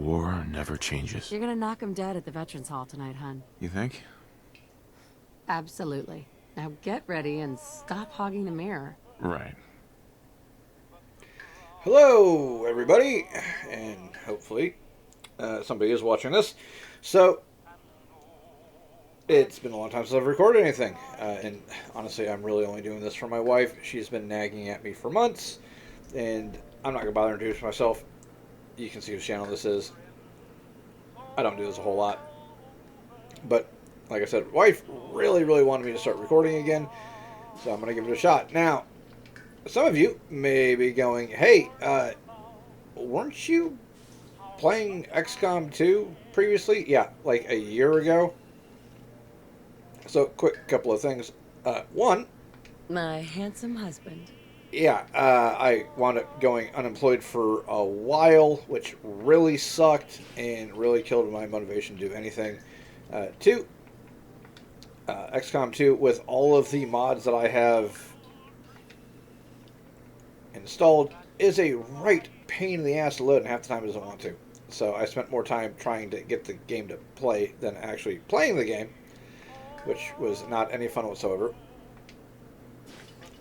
war never changes. You're gonna knock him dead at the Veterans Hall tonight, hun. You think? Absolutely. Now get ready and stop hogging the mirror. Right. Hello, everybody, and hopefully somebody is watching this. So, it's been a long time since I've recorded anything, and honestly, I'm really only doing this for my wife. She's been nagging at me for months, and I'm not going to bother introducing myself. You can see whose channel this is. I don't do this a whole lot, but like I said, wife really wanted me to start recording again, so I'm going to give it a shot. Now, some of you may be going, hey, weren't you playing XCOM 2 previously? Yeah, like a year ago. So, quick couple of things. One, My handsome husband. yeah, I wound up going unemployed for a while, which really sucked and really killed my motivation to do anything. Two, XCOM 2, with all of the mods that I have installed, is a right pain in the ass to load, and half the time it doesn't want to. So I spent more time trying to get the game to play than actually playing the game, which was not any fun whatsoever.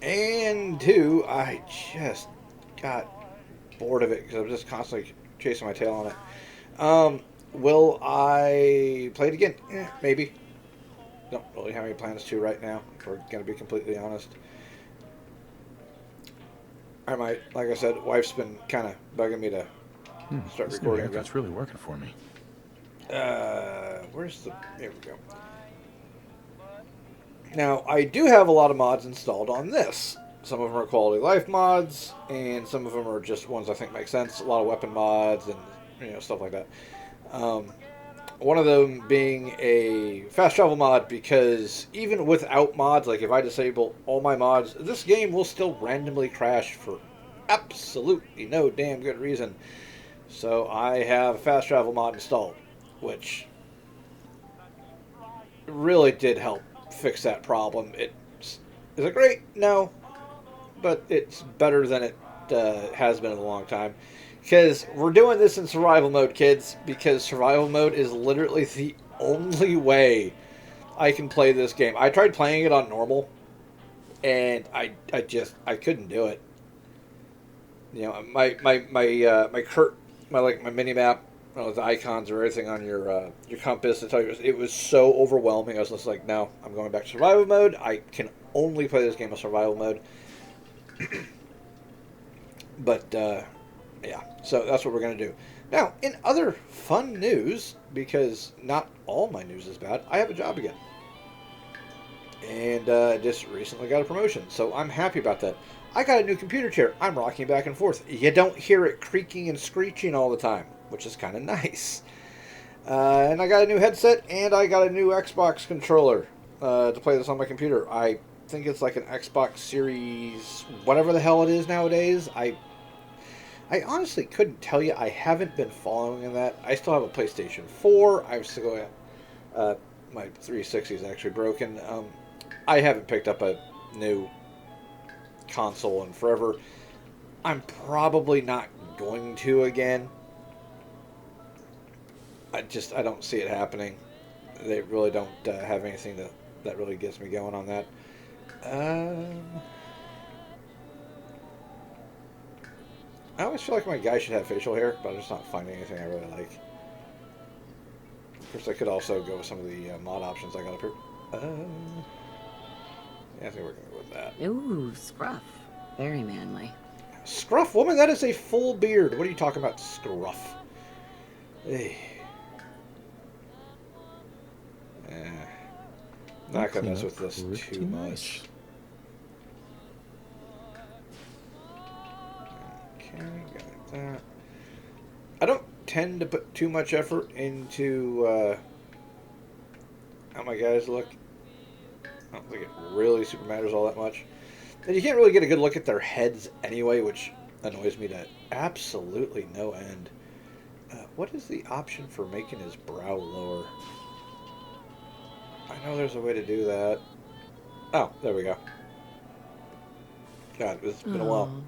And two, I just got bored of it because I was just constantly chasing my tail on it. Will I play it again? Maybe. Don't really have any plans to right now, if we're going to be completely honest. I might, like I said, wife's been kind of bugging me to start This recording new again. haircut's really working for me. Where's the... Here we go. Now, I do have a lot of mods installed on this. Some of them are quality of life mods, and some of them are just ones I think make sense. A lot of weapon mods and stuff like that. One of them being a fast travel mod, because even without mods, like if I disable all my mods, this game will still randomly crash for absolutely no damn good reason. So I have a fast travel mod installed, which really did help fix that problem. Is it great? No, but it's better than it has been in a long time. Because we're doing this in survival mode, kids, because survival mode is literally the only way I can play this game. I tried playing it on normal, and I couldn't do it. You know, my mini map, the icons or everything on your compass to tell you, it was so overwhelming. I was just like, no, I'm going back to survival mode. I can only play this game in survival mode. But yeah, so that's what we're going to do. Now, in other fun news, because not all my news is bad, I have a job again. And just recently got a promotion, so I'm happy about that. I got a new computer chair. I'm rocking back and forth. You don't hear it creaking and screeching all the time, which is kind of nice. And I got a new headset, and I got a new Xbox controller to play this on my computer. I think it's like an Xbox Series, whatever the hell it is nowadays. I honestly couldn't tell you. I haven't been following in that. I still have a PlayStation 4. I've still got my 360 is actually broken. I haven't picked up a new console in forever. I'm probably not going to again. I don't see it happening. They really don't have anything that really gets me going on that. I always feel like my guy should have facial hair, but I'm just not finding anything I really like. Of course, I could also go with some of the mod options I got up here. Yeah, I think we're going to go with that. Ooh, scruff. Very manly. Scruff, woman, that is a full beard. What are you talking about, scruff? Hey. Not going to mess with this too much. Okay, got that. I don't tend to put too much effort into how my guys look. I don't think it really super matters all that much. And you can't really get a good look at their heads anyway, which annoys me to absolutely no end. What is the option for making his brow lower? I know there's a way to do that. Oh, there we go. God, it's been a while.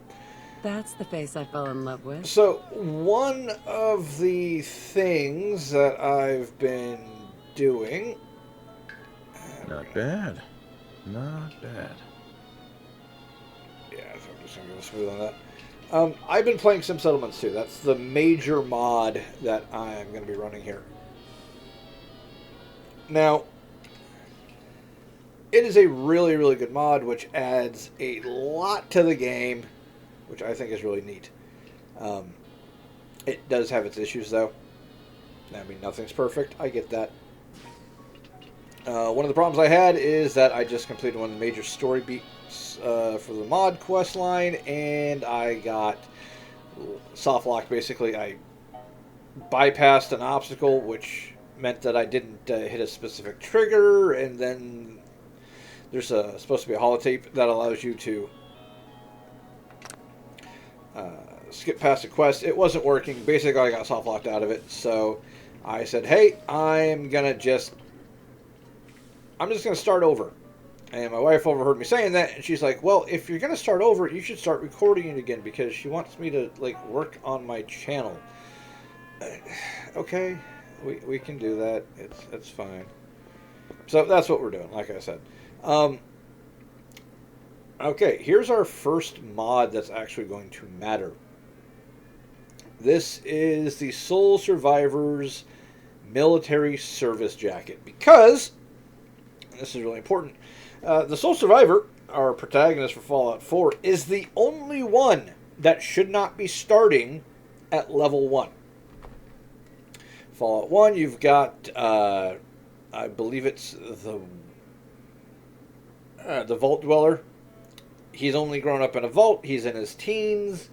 That's the face I fell in love with. So, one of the things that I've been doing. Not bad. Not bad. Yeah, so I'm just going to go smooth on that. I've been playing Sim Settlements too. That's the major mod that I'm going to be running here. Now, it is a really, really good mod, which adds a lot to the game, which I think is really neat. It does have its issues, though. I mean, nothing's perfect. I get that. One of the problems I had is that I just completed one of the major story beats for the mod quest line, and I got soft locked. Basically, I bypassed an obstacle, which meant that I didn't hit a specific trigger, and then there's supposed to be a holotape that allows you to skip past a quest. It wasn't working. Basically, I got soft locked out of it, so I said, hey, I'm just going to start over. And my wife overheard me saying that, and she's like, well, if you're going to start over, you should start recording it again, because she wants me to, like, work on my channel. Okay, we can do that. It's fine. So that's what we're doing, like I said. Okay, here's our first mod that's actually going to matter. This is the Soul Survivors Military Service Jacket, because, and this is really important, the Soul Survivor, our protagonist for Fallout 4, is the only one that should not be starting at level 1. Fallout 1, you've got, I believe it's the Vault Dweller. He's only grown up in a vault. He's in his teens.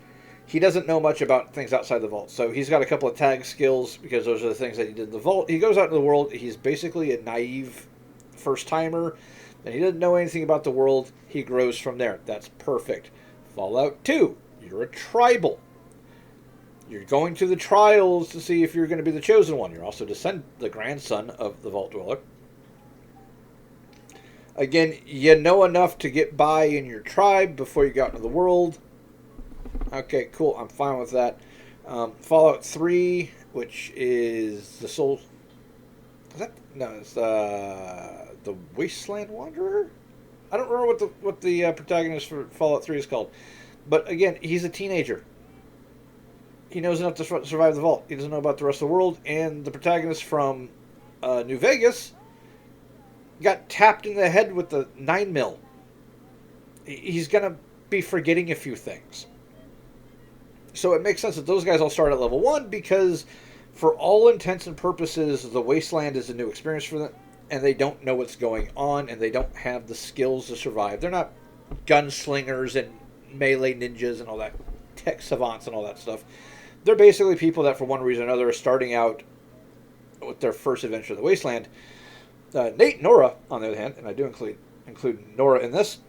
He doesn't know much about things outside the vault. So he's got a couple of tag skills, because those are the things that he did in the vault. He goes out into the world. He's basically a naive first-timer, and he doesn't know anything about the world. He grows from there. That's perfect. Fallout 2, you're a tribal. You're going through the trials to see if you're going to be the chosen one. You're also the grandson of the Vault Dweller. Again, you know enough to get by in your tribe before you go out into the world. Okay, cool. I'm fine with that. Fallout 3, which is the Soul... Is that... No, it's the Wasteland Wanderer? I don't remember what the protagonist for Fallout 3 is called. But again, he's a teenager. He knows enough to survive the vault. He doesn't know about the rest of the world. And the protagonist from New Vegas got tapped in the head with the 9mm. He's going to be forgetting a few things. So it makes sense that those guys all start at level 1, because for all intents and purposes, the Wasteland is a new experience for them, and they don't know what's going on, and they don't have the skills to survive. They're not gunslingers and melee ninjas and all that, tech savants and all that stuff. They're basically people that, for one reason or another, are starting out with their first adventure in the Wasteland. Nate and Nora, on the other hand, and I do include Nora in this,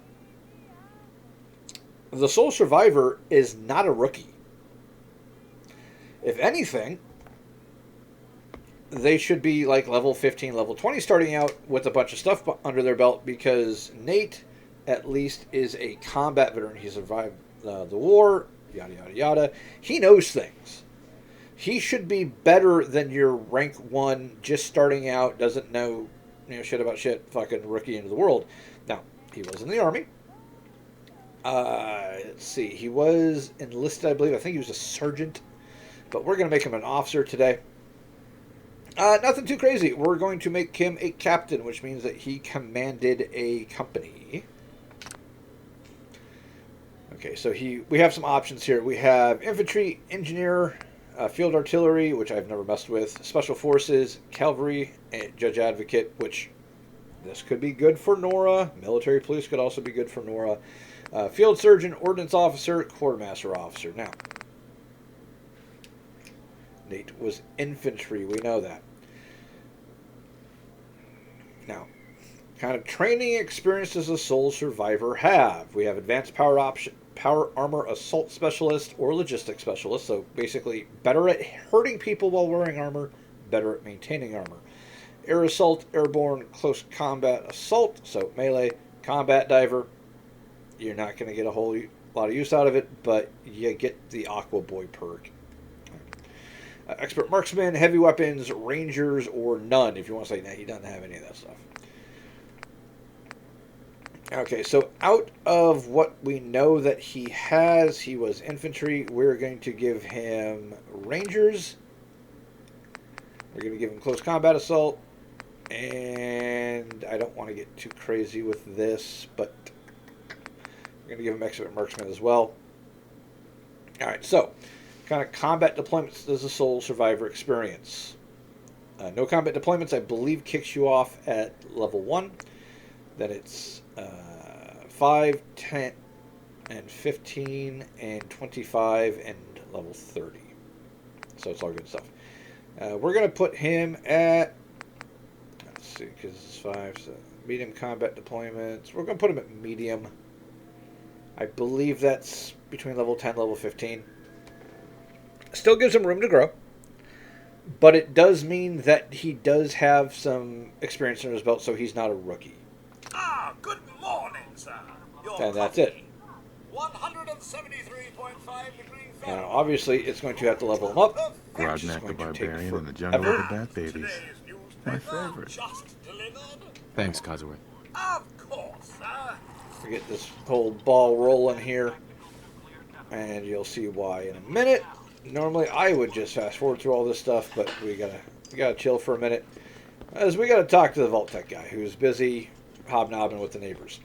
the Soul Survivor is not a rookie. If anything, they should be like level 15, level 20 starting out with a bunch of stuff under their belt, because Nate, at least, is a combat veteran. He survived the war, yada, yada, yada. He knows things. He should be better than your rank 1, just starting out, doesn't know shit about shit, fucking rookie into the world. Now, he was in the Army. Let's see. He was enlisted, I believe. I think he was a sergeant. But we're going to make him an officer today. Nothing too crazy. We're going to make him a captain, which means that he commanded a company. Okay, so we have some options here. We have infantry, engineer, field artillery, which I've never messed with, special forces, cavalry, and judge advocate, which this could be good for Nora. Military police could also be good for Nora. Field surgeon, ordnance officer, quartermaster officer. Now, Nate was infantry. We know that. Now, kind of training experience does a Soul Survivor have? We have advanced power armor assault specialist or logistics specialist. So basically, better at hurting people while wearing armor, better at maintaining armor. Air assault, airborne, close combat assault. So melee, combat diver. You're not going to get a whole a lot of use out of it, but you get the Aqua Boy perk. Expert marksman, heavy weapons, rangers, or none. If you want to say, nah, he doesn't have any of that stuff. Okay, so out of what we know that he has, he was infantry. We're going to give him rangers. We're going to give him close combat assault. And I don't want to get too crazy with this, but we're going to give him expert marksman as well. Alright, so kind of combat deployments does the Soul Survivor experience. No combat deployments, I believe, kicks you off at level 1. Then it's 5, 10, and 15, and 25, and level 30. So it's all good stuff. We're going to put him at, let's see, because it's 5, so medium combat deployments. We're going to put him at medium. I believe that's between level 10 and level 15. Still gives him room to grow. But it does mean that he does have some experience under his belt, so he's not a rookie. Ah, good morning, sir. And that's it. 173.5 degrees Now, Fahrenheit. obviously, it's going to have to level him up. Grodnak the going to take Barbarian in the Jungle forever. of the Bat Babies. Today's My newspaper favorite. just delivered. Thanks, Cosworth. Of course, sir. We get this whole ball rolling here, and you'll see why in a minute. Normally, I would just fast forward through all this stuff, but we gotta chill for a minute, as we gotta talk to the Vault-Tec guy who's busy hobnobbing with the neighbors.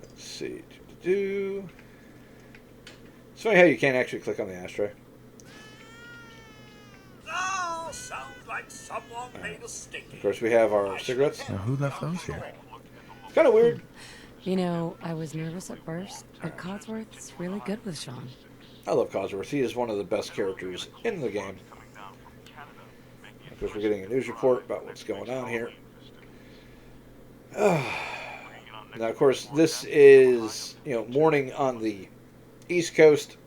Let's see. It's funny how you can't actually click on the ashtray. Oh, sounds like someone made a sticky. Of course, we have our cigarettes. Now, who left those here? It's kind of weird. You know, I was nervous at first, but Codsworth's really good with Sean. I love Cosworth. He is one of the best characters in the game. Of course, we're getting a news report about what's going on here. Now, of course, this is, morning on the East Coast.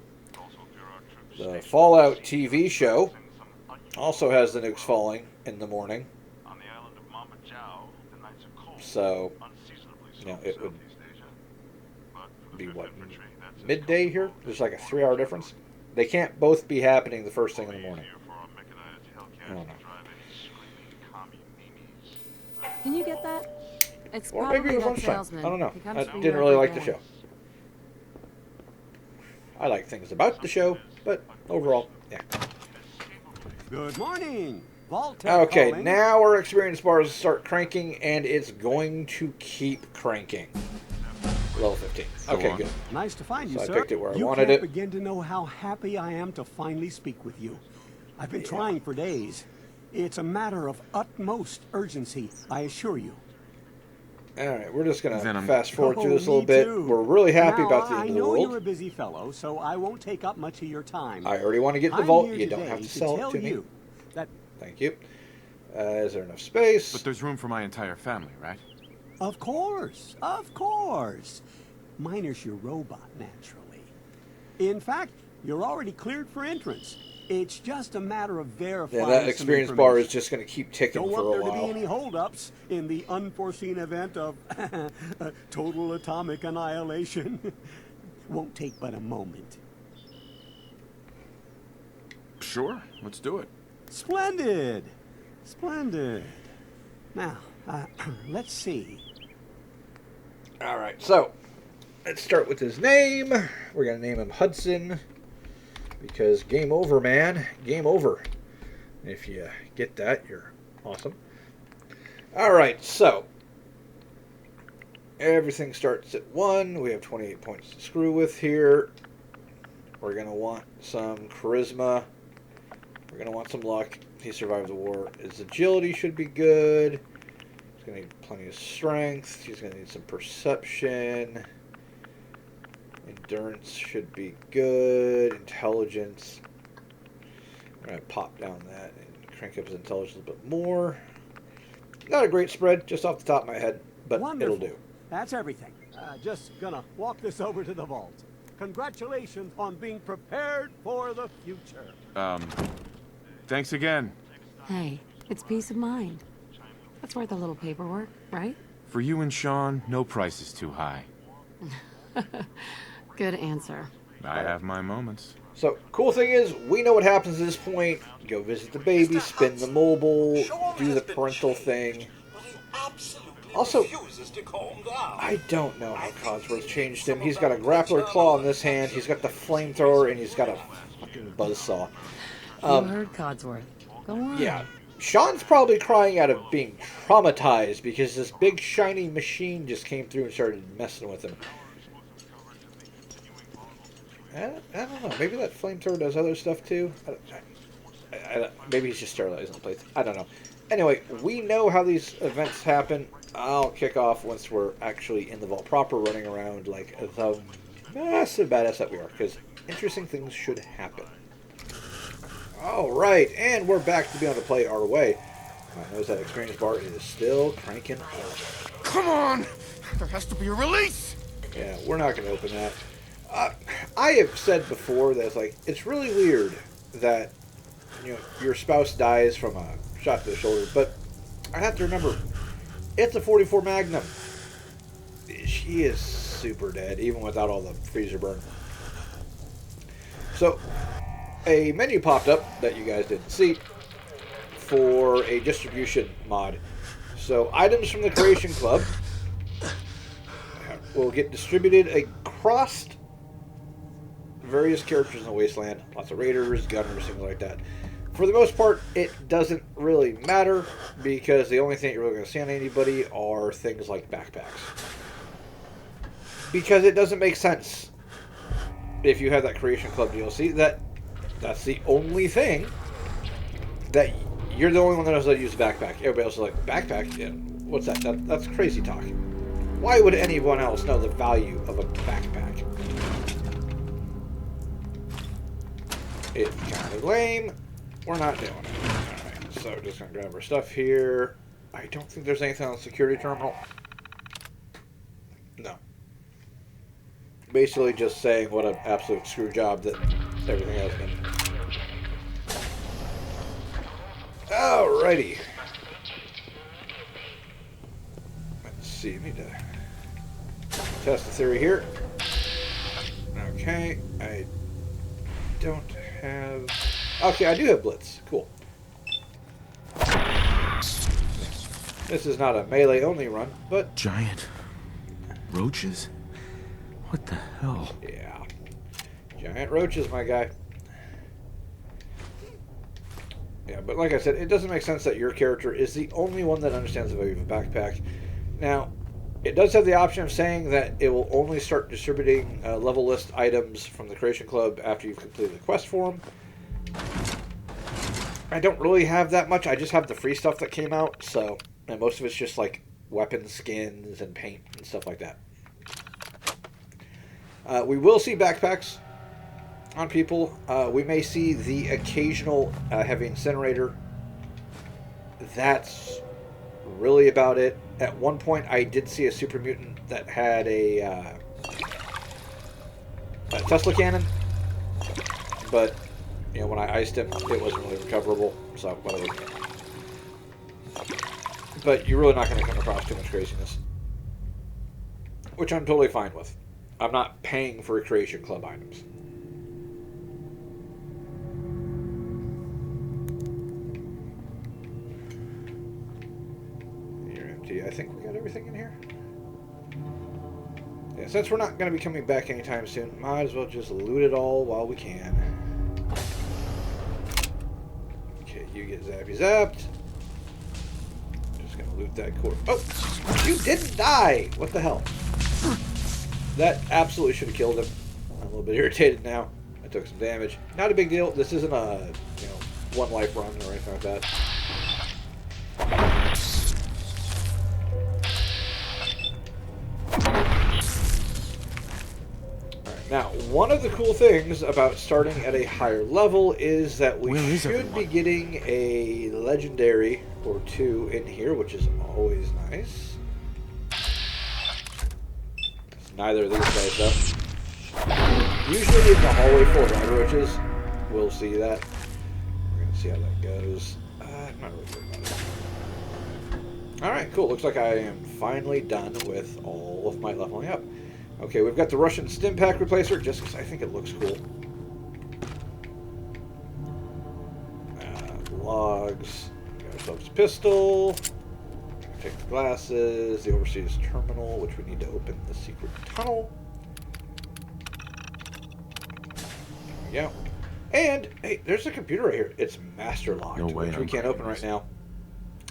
The Fallout TV show also has the nukes falling in the morning. So, it would be what, midday here? There's like a 3-hour difference. They can't both be happening the first thing in the morning. I don't know. Can you get that? It's Or probably maybe it was that lunchtime. salesman. I don't know. He comes I for you didn't really every like the day. show. I like things about the show, but overall, yeah. Good morning. Vault-Tec Okay, calling. now our experience bars start cranking, and it's going to keep cranking. Level 15. Okay, on. good. Nice to find you, So I sir. picked it where I you wanted can't it. begin to know how happy I am to finally speak with you. I've been trying for days. It's a matter of utmost urgency, I assure you. All right, we're just going to Venom. fast forward through this a me little bit. too. We're really happy Now, about the I end of the know you're a world. busy fellow, so I won't take up much of your time. I already want to get the I'm vault. here You don't today have to sell it tell to me. you that, Thank you. Is there enough space? But there's room for my entire family, right? of course, of course. Miner's your robot, naturally. In fact, you're already cleared for entrance. It's just a matter of verifying Yeah, that some experience bar information. is just going to keep ticking Don't for want a there to while. be any holdups in the unforeseen event of total atomic annihilation. Won't take but a moment. Sure, let's do it. Splendid! Splendid. Now, let's see. All right, so let's start with his name. We're going to name him Hudson because game over, man. Game over. If you get that, you're awesome. All right, so everything starts at 1. We have 28 points to screw with here. We're going to want some charisma. We're going to want some luck. He survived the war. His agility should be good. He's going to need plenty of strength. He's going to need some perception. Endurance should be good. Intelligence. I'm going to pop down that and crank up his intelligence a little bit more. Not a great spread, just off the top of my head, but Wonderful. it'll do. That's everything. Just gonna walk this over to the vault. Congratulations on being prepared for the future. Thanks again. Hey, it's peace of mind. That's worth a little paperwork, right? For you and Sean, no price is too high. Good answer. I have my moments. So, cool thing is, we know what happens at this point. Go visit the baby, spin the mobile, do the parental thing. Also, I don't know how Codsworth changed him. He's got a grappler claw in this hand, he's got the flamethrower, and he's got a fucking buzzsaw. You heard Codsworth. Go on. Yeah. Sean's probably crying out of being traumatized because this big shiny machine just came through and started messing with him. I don't know. Maybe that flamethrower does other stuff too. Maybe he's just sterilizing the place. I don't know. Anyway, we know how these events happen. I'll kick off once we're actually in the vault proper, running around like the massive badass that we are, because interesting things should happen. Alright, and we're back to be able to play our way. Notice that experience bar is still cranking up. Come on! There has to be a release! Yeah, we're not going to open that. I have said before that it's really weird that your spouse dies from a shot to the shoulder, but I have to remember it's a 44 Magnum. She is super dead, even without all the freezer burn. So, a menu popped up that you guys didn't see for a distribution mod. So, items from the Creation Club will get distributed across various characters in the Wasteland. Lots of raiders, gunners, things like that. For the most part, it doesn't really matter because the only thing you're really going to see on anybody are things like backpacks. Because it doesn't make sense if you have that Creation Club DLC that's the only thing that you're the only one that knows how to use a backpack. Everybody else is like, backpack? Yeah, what's that? That's crazy talk. Why would anyone else know the value of a backpack? It's kind of lame. We're not doing it. Alright, so we're just going to grab our stuff here. I don't think there's anything on the security terminal. No. Basically just saying what an absolute screw job that everything has been. Alrighty. Let's see, need to test the theory here. Okay, I don't have... Okay, I do have Blitz. Cool. This is not a melee only run, but... Giant roaches? What the hell? Yeah. Giant roaches, my guy. Yeah, but like I said, it doesn't make sense that your character is the only one that understands the value of a backpack. Now, it does have the option of saying that it will only start distributing level list items from the Creation Club after you've completed the quest for them. I don't really have that much. I just have the free stuff that came out, so... And most of it's just like weapon skins and paint and stuff like that. We will see backpacks on people. We may see the occasional heavy incinerator. That's really about it. At one point, I did see a super mutant that had a Tesla cannon, but when I iced him, it wasn't really recoverable. So whatever. But you're really not going to come across too much craziness, which I'm totally fine with. I'm not paying for Creation Club items. You're empty. I think we got everything in here. Yeah, since we're not going to be coming back anytime soon, might as well just loot it all while we can. Okay, you get zappy zapped. Just going to loot that core. Oh! You didn't die! What the hell? That absolutely should have killed him. I'm a little bit irritated now. I took some damage. Not a big deal. This isn't a, one life run or anything like that. Alright, now, one of the cool things about starting at a higher level is that we should be getting a legendary or two in here, which is always nice. Neither of these guys, though. Usually in the hallway full of water roaches, we'll see that. We're going to see how that goes. I'm not really worried about it. Alright, cool. Looks like I am finally done with all of my leveling up. Okay, we've got the Russian stim pack replacer, just because I think it looks cool. Logs. Got ourselves a pistol. Take the glasses. The overseas terminal, which we need to open the secret tunnel. There we go. And, hey, there's a computer right here. It's master locked, No way which we I'm can't open right crazy. now.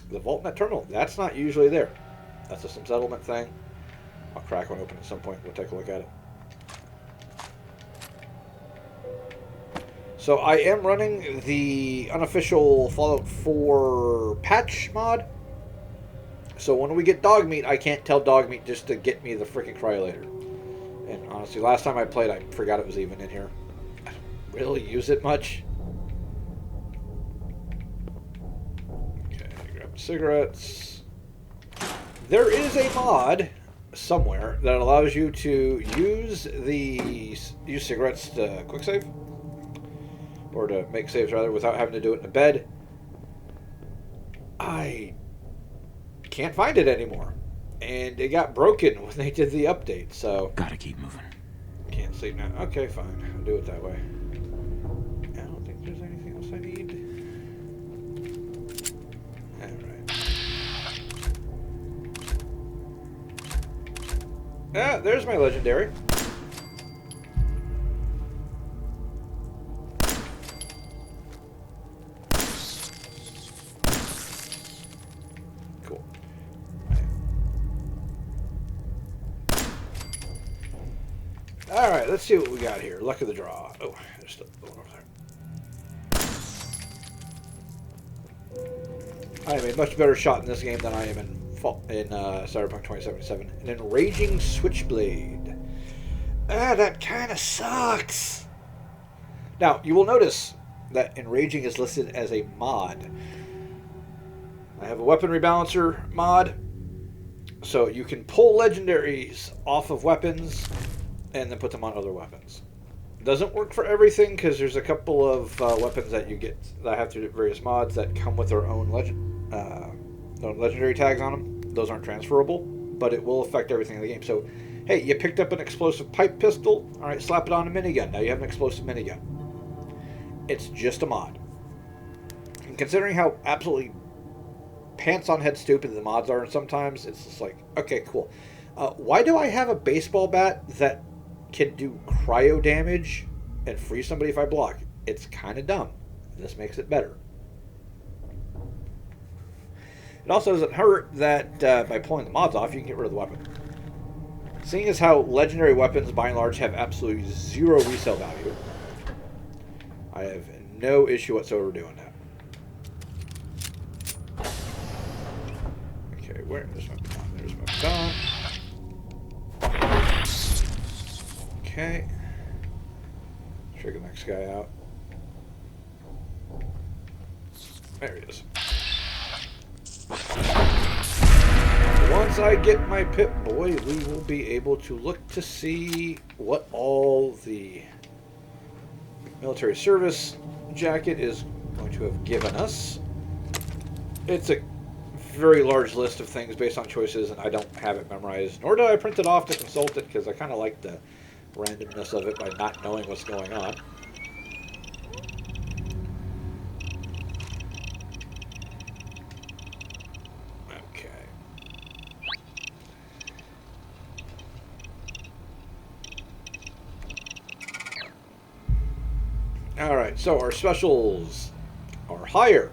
The VaultNet terminal, that's not usually there. That's a some settlement thing. I'll crack one open at some point. We'll take a look at it. So I am running the unofficial Fallout 4 patch mod. So when we get Dogmeat, I can't tell Dogmeat just to get me the freaking cryolator. And honestly, last time I played, I forgot it was even in here. I don't really use it much. Okay, grab cigarettes. There is a mod somewhere that allows you to use cigarettes to quick save. Or to make saves, rather, without having to do it in a bed. I can't find it anymore. And it got broken when they did the update, so... Gotta keep moving. Can't sleep now. Okay, fine. I'll do it that way. I don't think there's anything else I need. Alright. Ah, there's my legendary. Cool. Alright, let's see what we got here. Luck of the draw. Oh, there's still one over there. I am a much better shot in this game than I am in Cyberpunk 2077. An enraging switchblade. Ah, that kind of sucks. Now, you will notice that enraging is listed as a mod. I have a weapon rebalancer mod, so you can pull legendaries off of weapons and then put them on other weapons. Doesn't work for everything because there's a couple of weapons that you get that have through various mods that come with their own legendary tags on them. Those aren't transferable, but it will affect everything in the game. So, hey, you picked up an explosive pipe pistol. All right, slap it on a minigun. Now you have an explosive minigun. It's just a mod. And considering how absolutely pants on head stupid the mods are, and sometimes it's just like, okay, cool. Why do I have a baseball bat that can do cryo damage and freeze somebody if I block? It's kind of dumb. This makes it better. It also doesn't hurt that by pulling the mods off, you can get rid of the weapon. Seeing as how legendary weapons, by and large, have absolutely zero resale value, I have no issue whatsoever doing that. Okay, where? There's my baton. There's my baton. Okay. Trigger the next guy out. There he is. Once I get my Pip-Boy, we will be able to look to see what all the military service jacket is going to have given us. It's a very large list of things based on choices, and I don't have it memorized, nor did I print it off to consult it, because I kind of like the randomness of it by not knowing what's going on. Okay. Alright, so our specials are higher.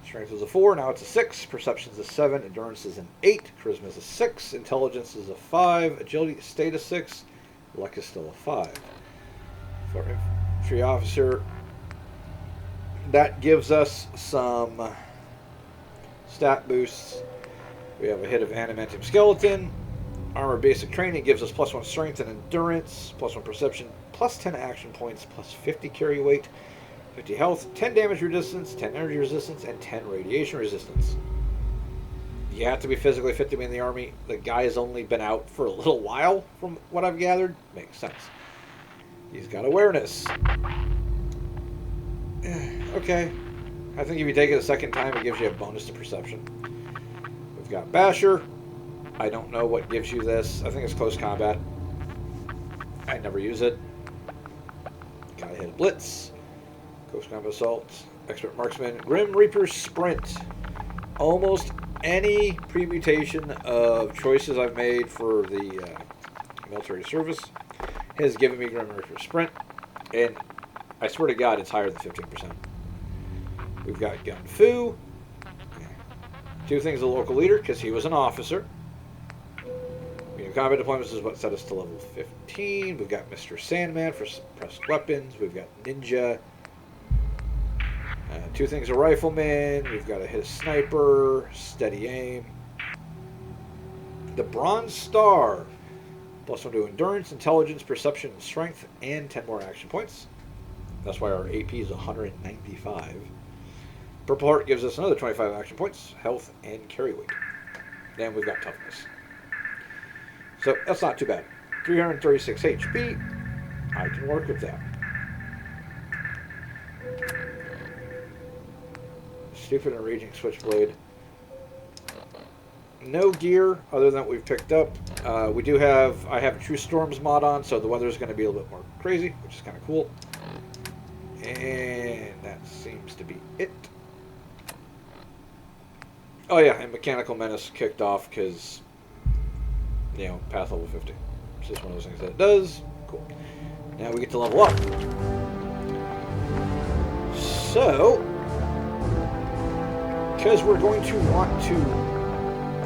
Strength is a 4, now it's a 6. Perception is a 7. Endurance is an 8. Charisma is a 6. Intelligence is a 5. Agility stayed a 6. Luck is still a 5. For infantry officer, that gives us some stat boosts. We have a hit of adamantium skeleton. Armor basic training gives us +1 strength and endurance, +1 perception, +10 action points, +50 carry weight, 50 health, 10 damage resistance, 10 energy resistance, and 10 radiation resistance. You have to be physically fit to be in the army. The guy's only been out for a little while, from what I've gathered. Makes sense. He's got awareness. Okay. I think if you take it a second time, it gives you a bonus to perception. We've got Basher. I don't know what gives you this. I think it's close combat. I never use it. Gotta hit Blitz. Close combat assault. Expert marksman. Grim Reaper sprint. Almost any permutation of choices I've made for the military service has given me Grim Reaper sprint. And I swear to God, it's higher than 15%. We've got Gun Fu. Two things: a local leader, because he was an officer. Combat deployments is what set us to level 15. We've got Mr. Sandman for suppressed weapons. We've got Ninja. Two things: a rifleman. We've got to hit a sniper. Steady aim. The Bronze Star. +1 to endurance, intelligence, perception, and strength, and 10 more action points. That's why our AP is 195. Purple Heart gives us another 25 action points, health, and carry weight. Then we've got toughness. So that's not too bad. 336 HP. I can work with that. Stupid and Raging Switchblade. No gear other than what we've picked up. I have True Storms mod on, so the weather is going to be a little bit more crazy, which is kind of cool. And that seems to be it. Oh yeah, and Mechanical Menace kicked off because, you know, path level 50. It's just one of those things that it does. Cool. Now we get to level up. So, because we're going to want to,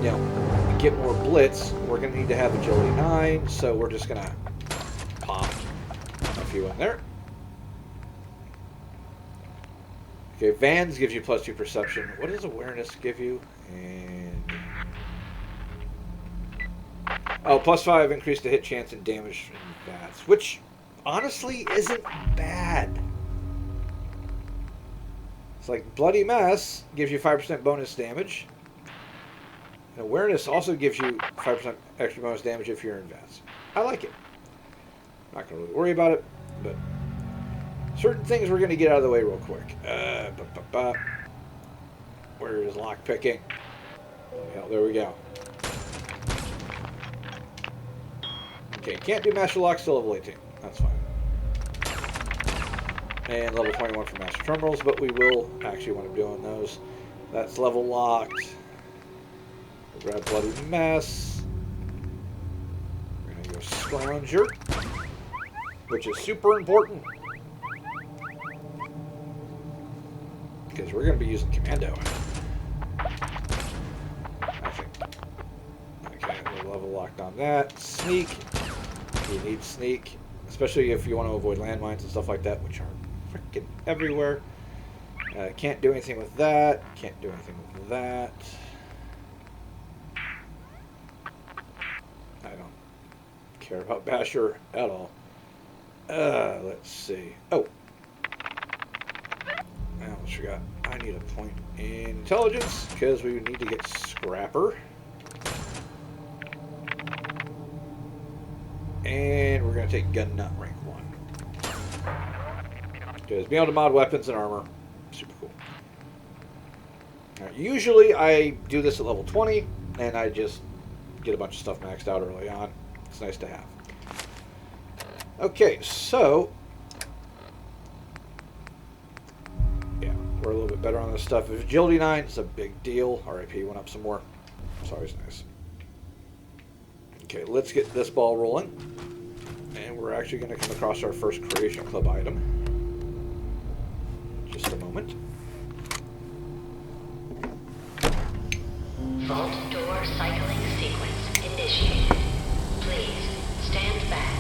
you know, get more Blitz, we're going to need to have Agility 9, so we're just going to pop a few in there. Okay, Vans gives you +2 perception. What does Awareness give you? And oh, +5 increase to hit chance and damage from bats, which honestly isn't bad. It's like Bloody Mess gives you 5% bonus damage. And Awareness also gives you 5% extra bonus damage if you're in VATS. I like it. I'm not going to really worry about it, but certain things we're going to get out of the way real quick. Where is lock picking? Oh, there we go. Okay, can't do Master Lock till level 18. That's fine. And level 21 for Master Terminals, but we will actually want to be doing those. That's level locked. We'll grab Bloody Mess. We're going to go Scrounger, which is super important, because we're going to be using Commando. I think. Okay, we're level locked on that. Sneak. You need Sneak, especially if you want to avoid landmines and stuff like that, which are freaking everywhere. Can't do anything with that. Can't do anything with that. I don't care about Basher at all. Let's see. Oh. I almost forgot. I need a point in intelligence because we need to get Scrapper. And we're going to take Gun Nut rank 1. Because being able to mod weapons and armor, super cool. Right, usually I do this at level 20, and I just get a bunch of stuff maxed out early on. It's nice to have. Okay, so yeah, we're a little bit better on this stuff. Agility 9 is a big deal. RIP went up some more. It's always nice. Okay, let's get this ball rolling. And we're actually going to come across our first Creation Club item. Just a moment. Vault door cycling sequence initiated. Please stand back.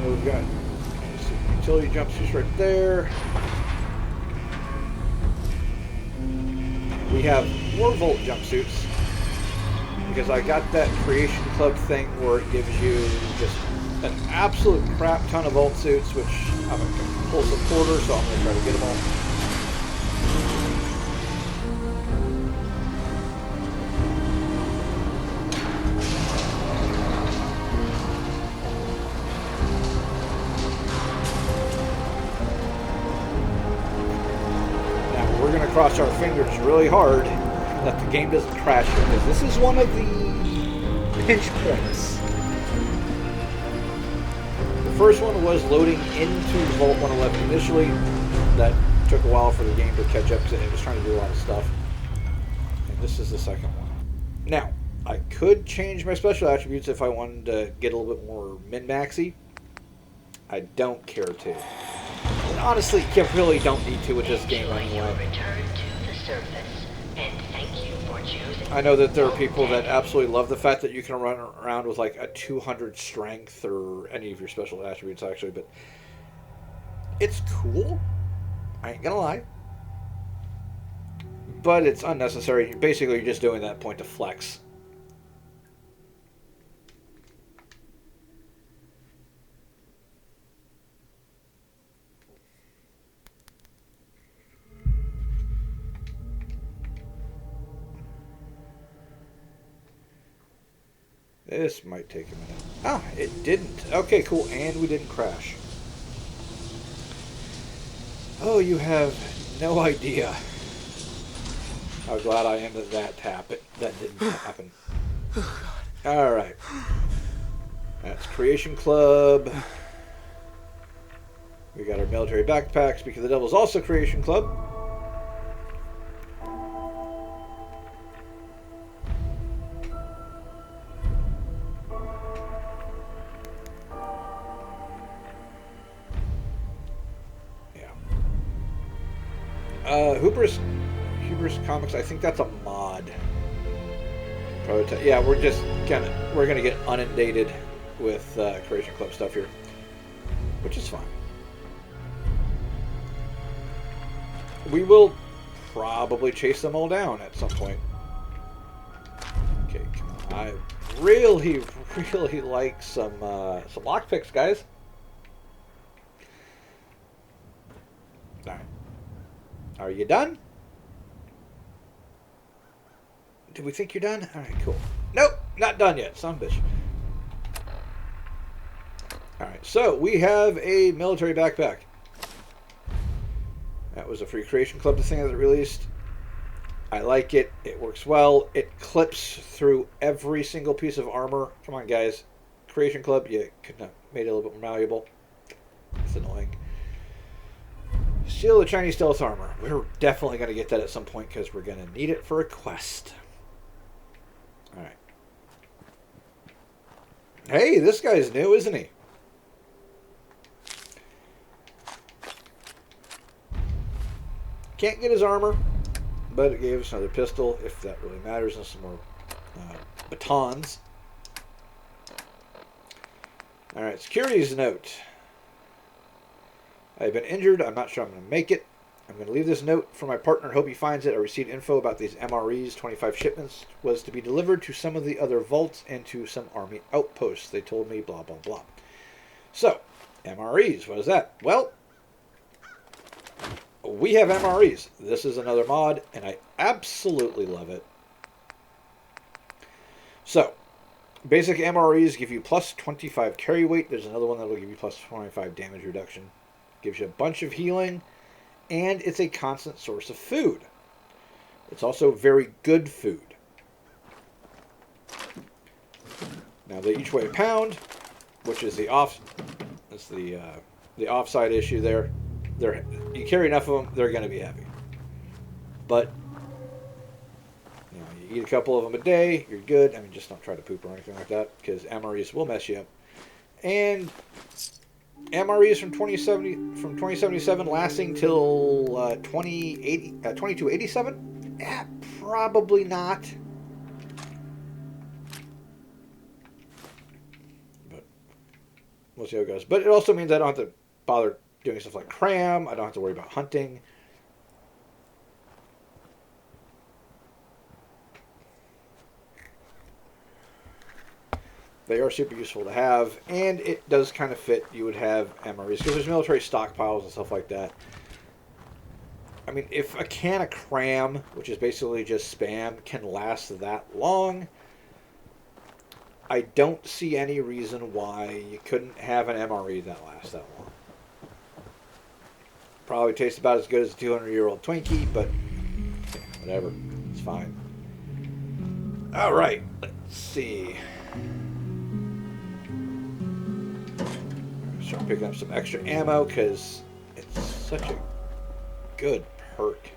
So we've got utility jumpsuits right there. We have more Volt jumpsuits because I got that Creation Club thing where it gives you just an absolute crap ton of Volt suits, which I'm a full supporter, so I'm going to try to get them all. we're going to cross our fingers really hard that the game doesn't crash here, because this is one of the pinch points. The first one was loading into Vault 111 initially. That took a while for the game to catch up because it was trying to do a lot of stuff. And this is the second one. Now, I could change my special attributes if I wanted to get a little bit more min-maxy. I don't care to. And honestly, you really don't need to with this game anyway. Return to the surface, and thank you for choosing. I know that there are people that absolutely love the fact that you can run around with like a 200 strength or any of your special attributes actually, but it's cool. I ain't gonna lie. But it's unnecessary. Basically, you're just doing that point to flex. This might take a minute. Ah, it didn't. Okay, cool. And we didn't crash. Oh, you have no idea how glad I am that that didn't happen. Alright. That's Creation Club. We got our military backpacks because the Devil's also Creation Club. Hubris Comics, I think that's a mod. Prototype. Yeah, we're gonna get inundated with Creation Club stuff here, which is fine. We will probably chase them all down at some point. Okay, come on. I really like some lockpicks, guys. All right. Are you done? Do we think you're done? Alright, cool. Nope, not done yet. Son of a bitch. Alright, so we have a military backpack. That was a free Creation Club thing that it released. I like it. It works well. It clips through every single piece of armor. Come on, guys. Creation Club, you could have made it a little bit more malleable. It's annoying. Steal the Chinese stealth armor. We're definitely going to get that at some point because we're going to need it for a quest. Alright. Hey, this guy's new, isn't he? Can't get his armor, but it gave us another pistol, if that really matters, and some more batons. Alright, securities note. I've been injured. I'm not sure I'm going to make it. I'm going to leave this note for my partner. Hope he finds it. I received info about these MREs. 25 shipments was to be delivered to some of the other vaults and to some army outposts. They told me blah, blah, blah. So, MREs. What is that? Well, we have MREs. This is another mod, and I absolutely love it. So, basic MREs give you plus 25 carry weight. There's another one that will give you plus 25 damage reduction. Gives you a bunch of healing, and it's a constant source of food. It's also very good food. Now they each weigh a pound, which is the offside issue there. You carry enough of them, they're going to be heavy. But you eat a couple of them a day, you're good. I mean, just don't try to poop or anything like that, because MREs will mess you up. And MREs from 2077 lasting till 2287? Probably not. But we'll see how it goes. But it also means I don't have to bother doing stuff like cram. I don't have to worry about hunting. They are super useful to have, and it does kind of fit. You would have MREs, because there's military stockpiles and stuff like that. I mean, if a can of cram, which is basically just spam, can last that long, I don't see any reason why you couldn't have an MRE that lasts that long. probably tastes about as good as a 200-year-old Twinkie, but yeah, whatever. It's fine. All right. Let's see. Start picking up some extra ammo because it's such a good perk.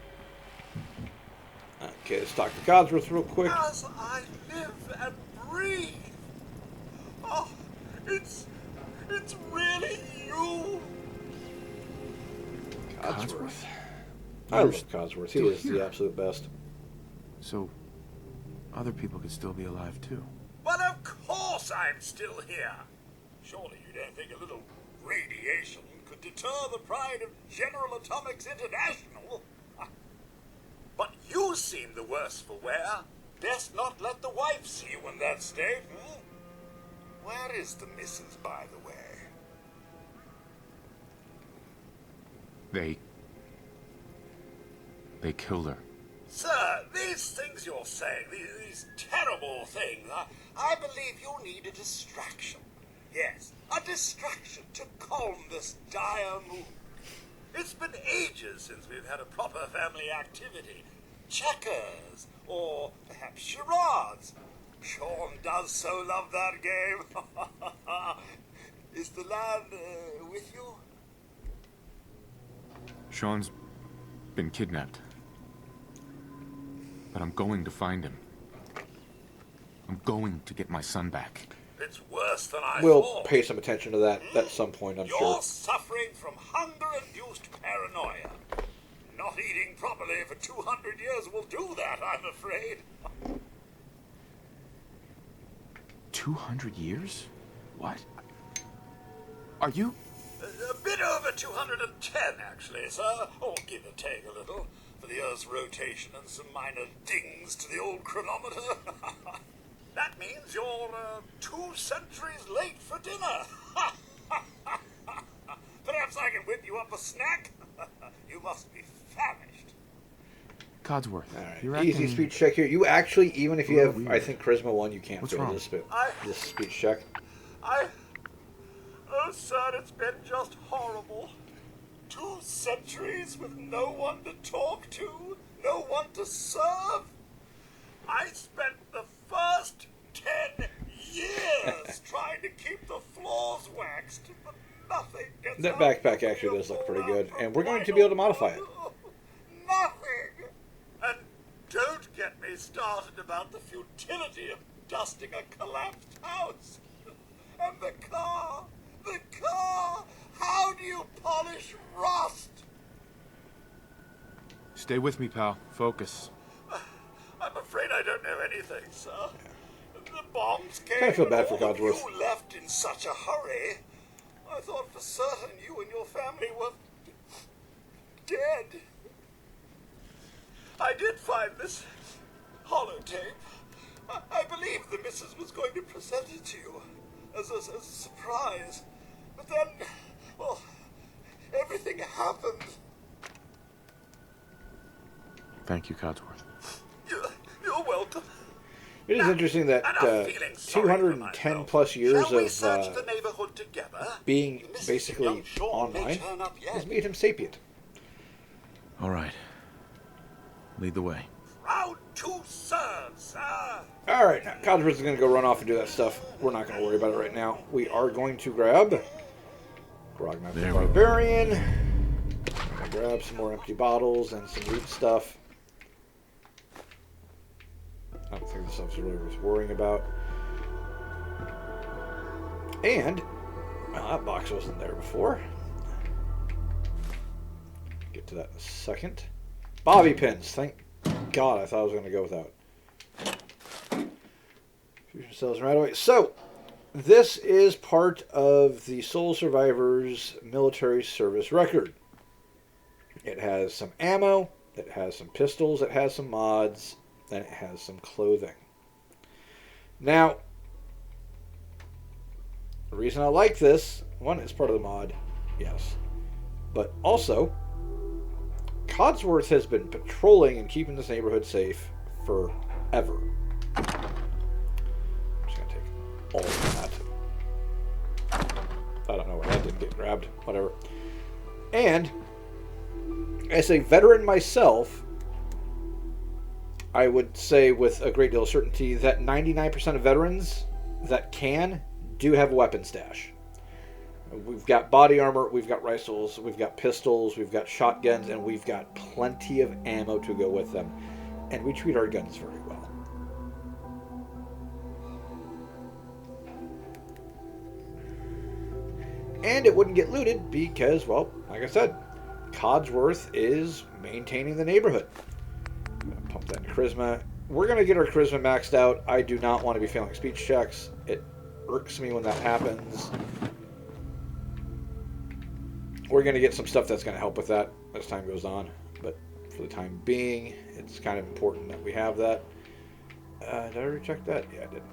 Okay, let's talk to Codsworth real quick. As I live and breathe. Oh, it's really you. Codsworth. I love Codsworth. He is the absolute best. So, other people could still be alive too. Well, of course I'm still here. Surely you don't think a little radiation could deter the pride of General Atomics International? But you seem the worse for wear. Best not let the wife see you in that state, hmm? Where is the missus, by the way? They killed her. Sir, these things you're saying, these terrible things, I believe you need a distraction. Yes, a distraction to calm this dire mood. It's been ages since we've had a proper family activity. Checkers, or perhaps charades. Sean does so love that game. Is the lad with you? Sean's been kidnapped. But I'm going to find him. I'm going to get my son back. It's worse than I We'll thought. pay some attention to that at some point, I'm You're sure. suffering from hunger-induced paranoia. Not eating properly for 200 years will do that, I'm afraid. 200 years? What? Are you? A bit over 210, actually, sir. Or give or take a little, for the Earth's rotation and some minor dings to the old chronometer. That means you're 2 centuries late for dinner. Perhaps I can whip you up a snack? You must be famished. Codsworth. All right. You're Easy acting... speech check here. You actually, even if you have, Weird. I think, Charisma 1, you can't What's fail wrong? this speech check. Oh, sir, it's been just horrible. 2 centuries with no one to talk to, no one to serve. I spent the first 10 years trying to keep the floors waxed, but nothing gets That out backpack of actually the does look pretty full good, out and we're going to of be able to modify it. Nothing. And don't get me started about the futility of dusting a collapsed house. And the car. How do you polish rust? Stay with me, pal. Focus. I'm afraid I don't know anything, sir. The bombs came. Kinda feel bad for and all of Codsworth. You left in such a hurry. I thought for certain you and your family were dead. I did find this holotape. I believe the missus was going to present it to you as a surprise. But then, well, everything happened. Thank you, Codsworth. You're welcome. It is interesting that Enough feeling sorry for 210 myself. plus years Shall we of search the neighborhood together? being Mrs. basically Young Sean may online turn up yet. has made him sapient. All right. Lead the way. Proud to serve, sir. All right, now Codsworth is going to go run off and do that stuff. We're not going to worry about it right now. We are going to grab Grognak the There we go. Barbarian. I'm going to grab some more empty bottles and some loot stuff. I don't think this stuff's really worth worrying about. And, well, that box wasn't there before. Get to that in a second. Bobby pins. Thank God, I thought I was going to go without. Fusion cells right away. So, this is part of the Soul Survivors military service record. It has some ammo, it has some pistols, it has some mods, and it has some clothing. Now, the reason I like this, one, it's part of the mod, yes. But also, Codsworth has been patrolling and keeping this neighborhood safe forever. I'm just going to take all of that. I don't know why that didn't get grabbed. Whatever. And as a veteran myself, I would say with a great deal of certainty that 99% of veterans that do have a weapon stash. We've got body armor, we've got rifles, we've got pistols, we've got shotguns, and we've got plenty of ammo to go with them. And we treat our guns very well. And it wouldn't get looted because, well, like I said, Codsworth is maintaining the neighborhood. I'm gonna pump that in charisma. We're going to get our charisma maxed out. I do not want to be failing speech checks. It irks me when that happens. We're going to get some stuff that's going to help with that as time goes on. But for the time being, it's kind of important that we have that. Did I already check that? Yeah, I did.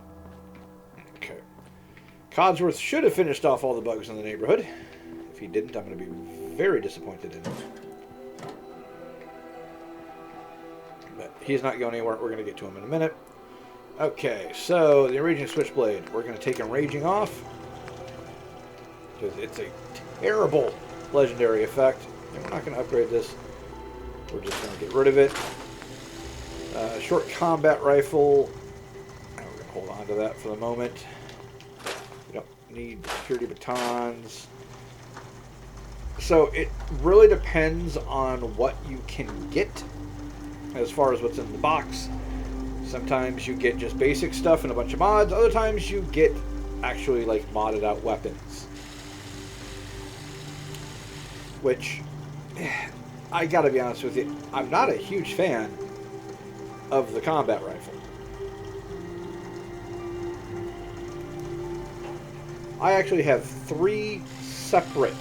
Okay. Codsworth should have finished off all the bugs in the neighborhood. If he didn't, I'm going to be very disappointed in him. But he's not going anywhere. We're going to get to him in a minute. Okay, so the Enraging Switchblade. We're going to take Enraging off, because it's a terrible legendary effect. And we're not going to upgrade this. We're just going to get rid of it. Short combat rifle. And we're going to hold on to that for the moment. We don't need security batons. So it really depends on what you can get as far as what's in the box. Sometimes you get just basic stuff and a bunch of mods. Other times you get actually like modded out weapons. Which, I gotta be honest with you, I'm not a huge fan of the combat rifle. I actually have 3 separate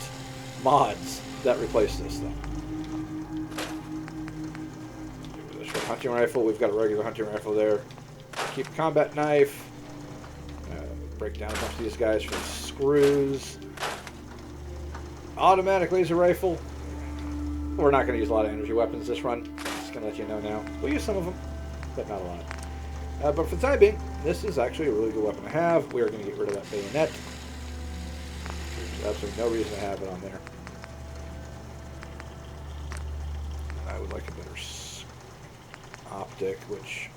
mods that replace this thing. The short hunting rifle, we've got a regular hunting rifle there. Keep a combat knife. Break down a bunch of these guys for screws. Automatic laser rifle. We're not going to use a lot of energy weapons this run. Just going to let you know now. We'll use some of them, but not a lot. But for the time being, this is actually a really good weapon to have. We are going to get rid of that bayonet. There's absolutely no reason to have it on there. I would like a better optic, which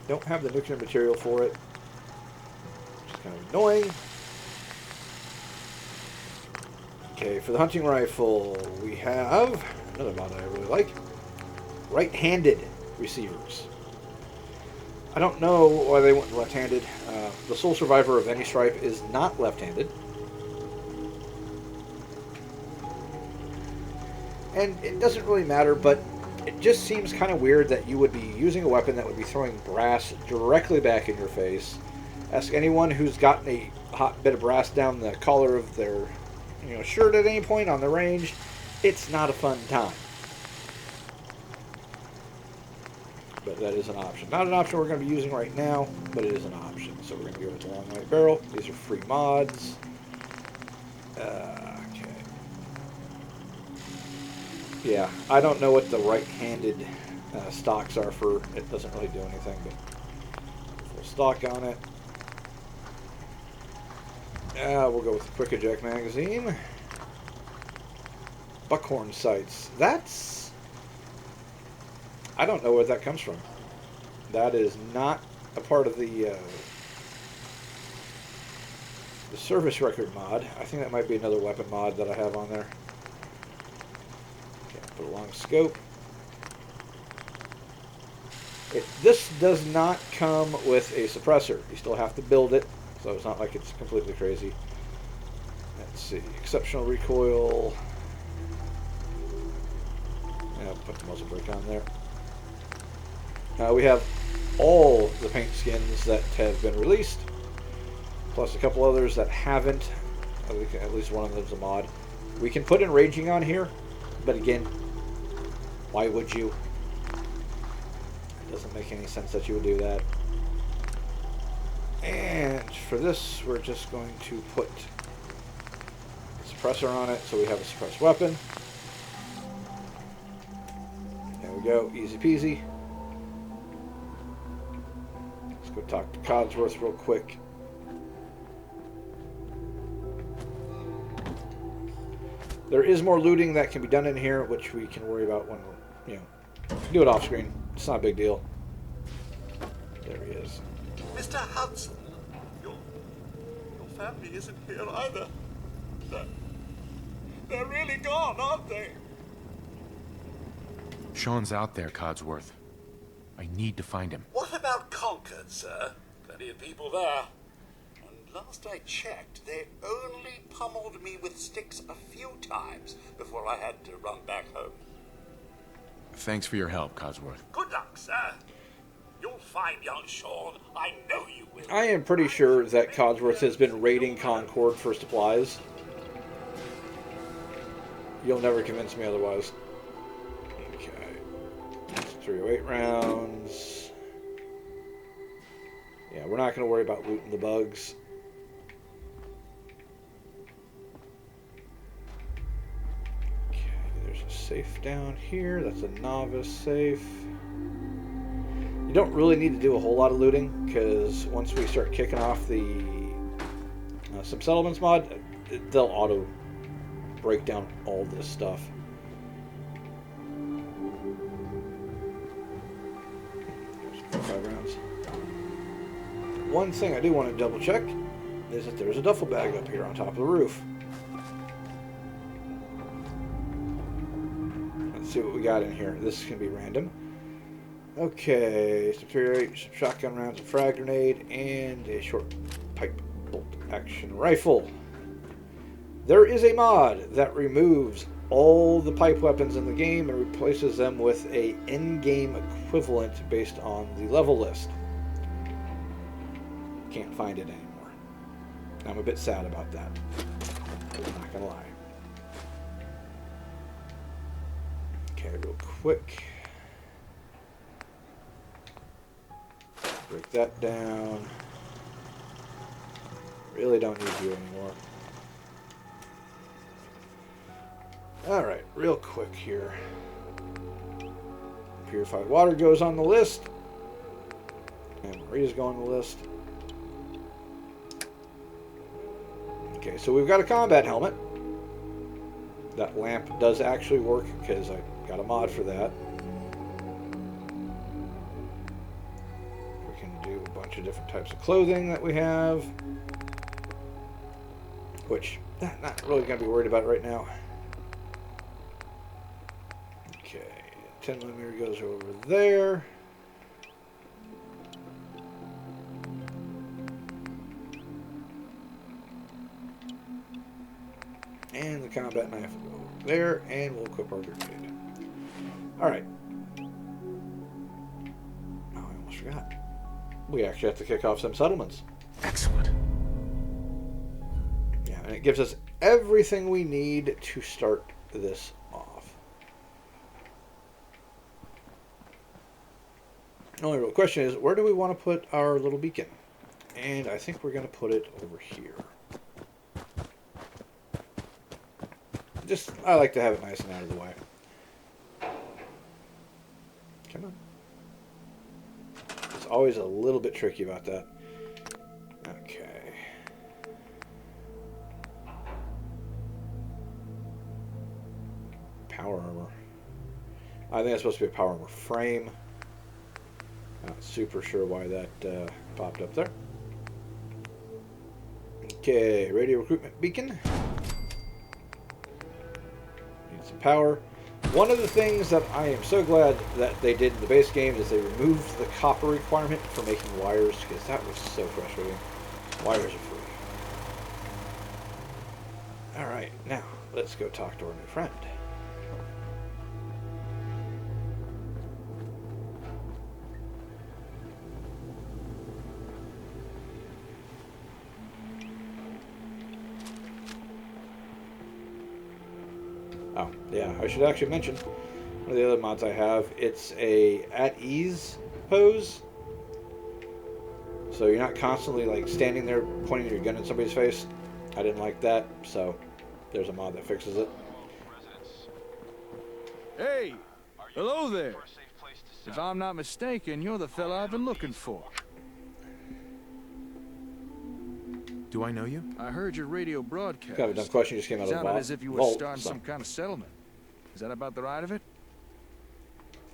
don't have the nuclear material for it. Which is kind of annoying. Okay, for the hunting rifle, we have another mod that I really like. Right-handed receivers. I don't know why they went left-handed. The sole survivor of any stripe is not left-handed. And it doesn't really matter, but it just seems kind of weird that you would be using a weapon that would be throwing brass directly back in your face. Ask anyone who's gotten a hot bit of brass down the collar of their shirt at any point on the range. It's not a fun time. But that is an option. Not an option we're going to be using right now, but it is an option. So we're going to go with the long light barrel. These are free mods. Okay. Yeah, I don't know what the right-handed stocks are for. It doesn't really do anything, but full stock on it. We'll go with the quick eject magazine. Buckhorn sights. That's... I don't know where that comes from. That is not a part of the service record mod. I think that might be another weapon mod that I have on there. Okay, put a long scope. This does not come with a suppressor. You still have to build it. So it's not like it's completely crazy. Let's see. Exceptional recoil. Yeah, put the muzzle brake on there. We have all the paint skins that have been released, plus a couple others that haven't. At least one of them's a mod. We can put Enraging on here, but again, why would you? It doesn't make any sense that you would do that. And for this, we're just going to put a suppressor on it, so we have a suppressed weapon. There we go, easy peasy. Let's go talk to Codsworth real There is more looting that can be done in here, which we can worry about when we're, do it off screen. It's not a big deal. There he is. Mr. Hudson, your family isn't here either. They're really gone, aren't they? Sean's out there, Codsworth. I need to find him. What about Concord, sir? Plenty of people there. And last I checked, they only pummeled me with sticks a few times before I had to run back home. Thanks for your help, Codsworth. Good luck, sir. You'll find young Sean. I know you will. I am pretty sure that Codsworth has been raiding Concord for supplies. You'll never convince me otherwise. Okay. That's 308 rounds. Yeah, we're not going to worry about looting the bugs. Okay, there's a safe down here. That's a novice safe. You don't really need to do a whole lot of looting, because once we start kicking off the some settlements mod, they'll auto break down all this stuff. There's 5 rounds. One thing I do want to double check is that there's a duffel bag up here on top of the roof. Let's see what we got in here. This can be random. Okay, some shotgun rounds, a frag grenade, and a short pipe bolt action rifle. There is a mod that removes all the pipe weapons in the game and replaces them with a in-game equivalent based on the level list. Can't find it anymore. I'm a bit sad about that. I'm not gonna lie. Okay, real quick. Break that down. Really don't need you anymore. Alright, real quick here. Purified water goes on the list. And Maria's going on the list. Okay, so we've got a combat helmet. That lamp does actually work because I got a mod for that. We can do a bunch of different types of clothing that we have. Which, not really going to be worried about right now. Okay, 10mm goes over there. And the combat knife will go over there, and we'll equip our grenade. Alright. Oh, I almost forgot. We actually have to kick off some settlements. Excellent. Yeah, and it gives us everything we need to start this off. The only real question is, where do we want to put our little beacon? And I think we're going to put it over here. I like to have it nice and out of the way. Come on. It's always a little bit tricky about that. Okay. Power armor. I think that's supposed to be a power armor frame. Not super sure why that popped up there. Okay, radio recruitment beacon. Some power. One of the things that I am so glad that they did in the base game is they removed the copper requirement for making wires, because that was so frustrating. Wires are free. Alright, now let's go talk to our new friend. Oh, yeah, I should actually mention one of the other mods I have. It's a at ease pose. So you're not constantly like standing there pointing your gun at somebody's face. I didn't like that, so there's a mod that fixes it. Hey, hello there. If I'm not mistaken, you're the fella I've been looking for. Do I know you? I heard your radio broadcast. Kind of a dumb question just came out of the Sounded as if you were vault, starting so. some kind of settlement. Is that about the right of it?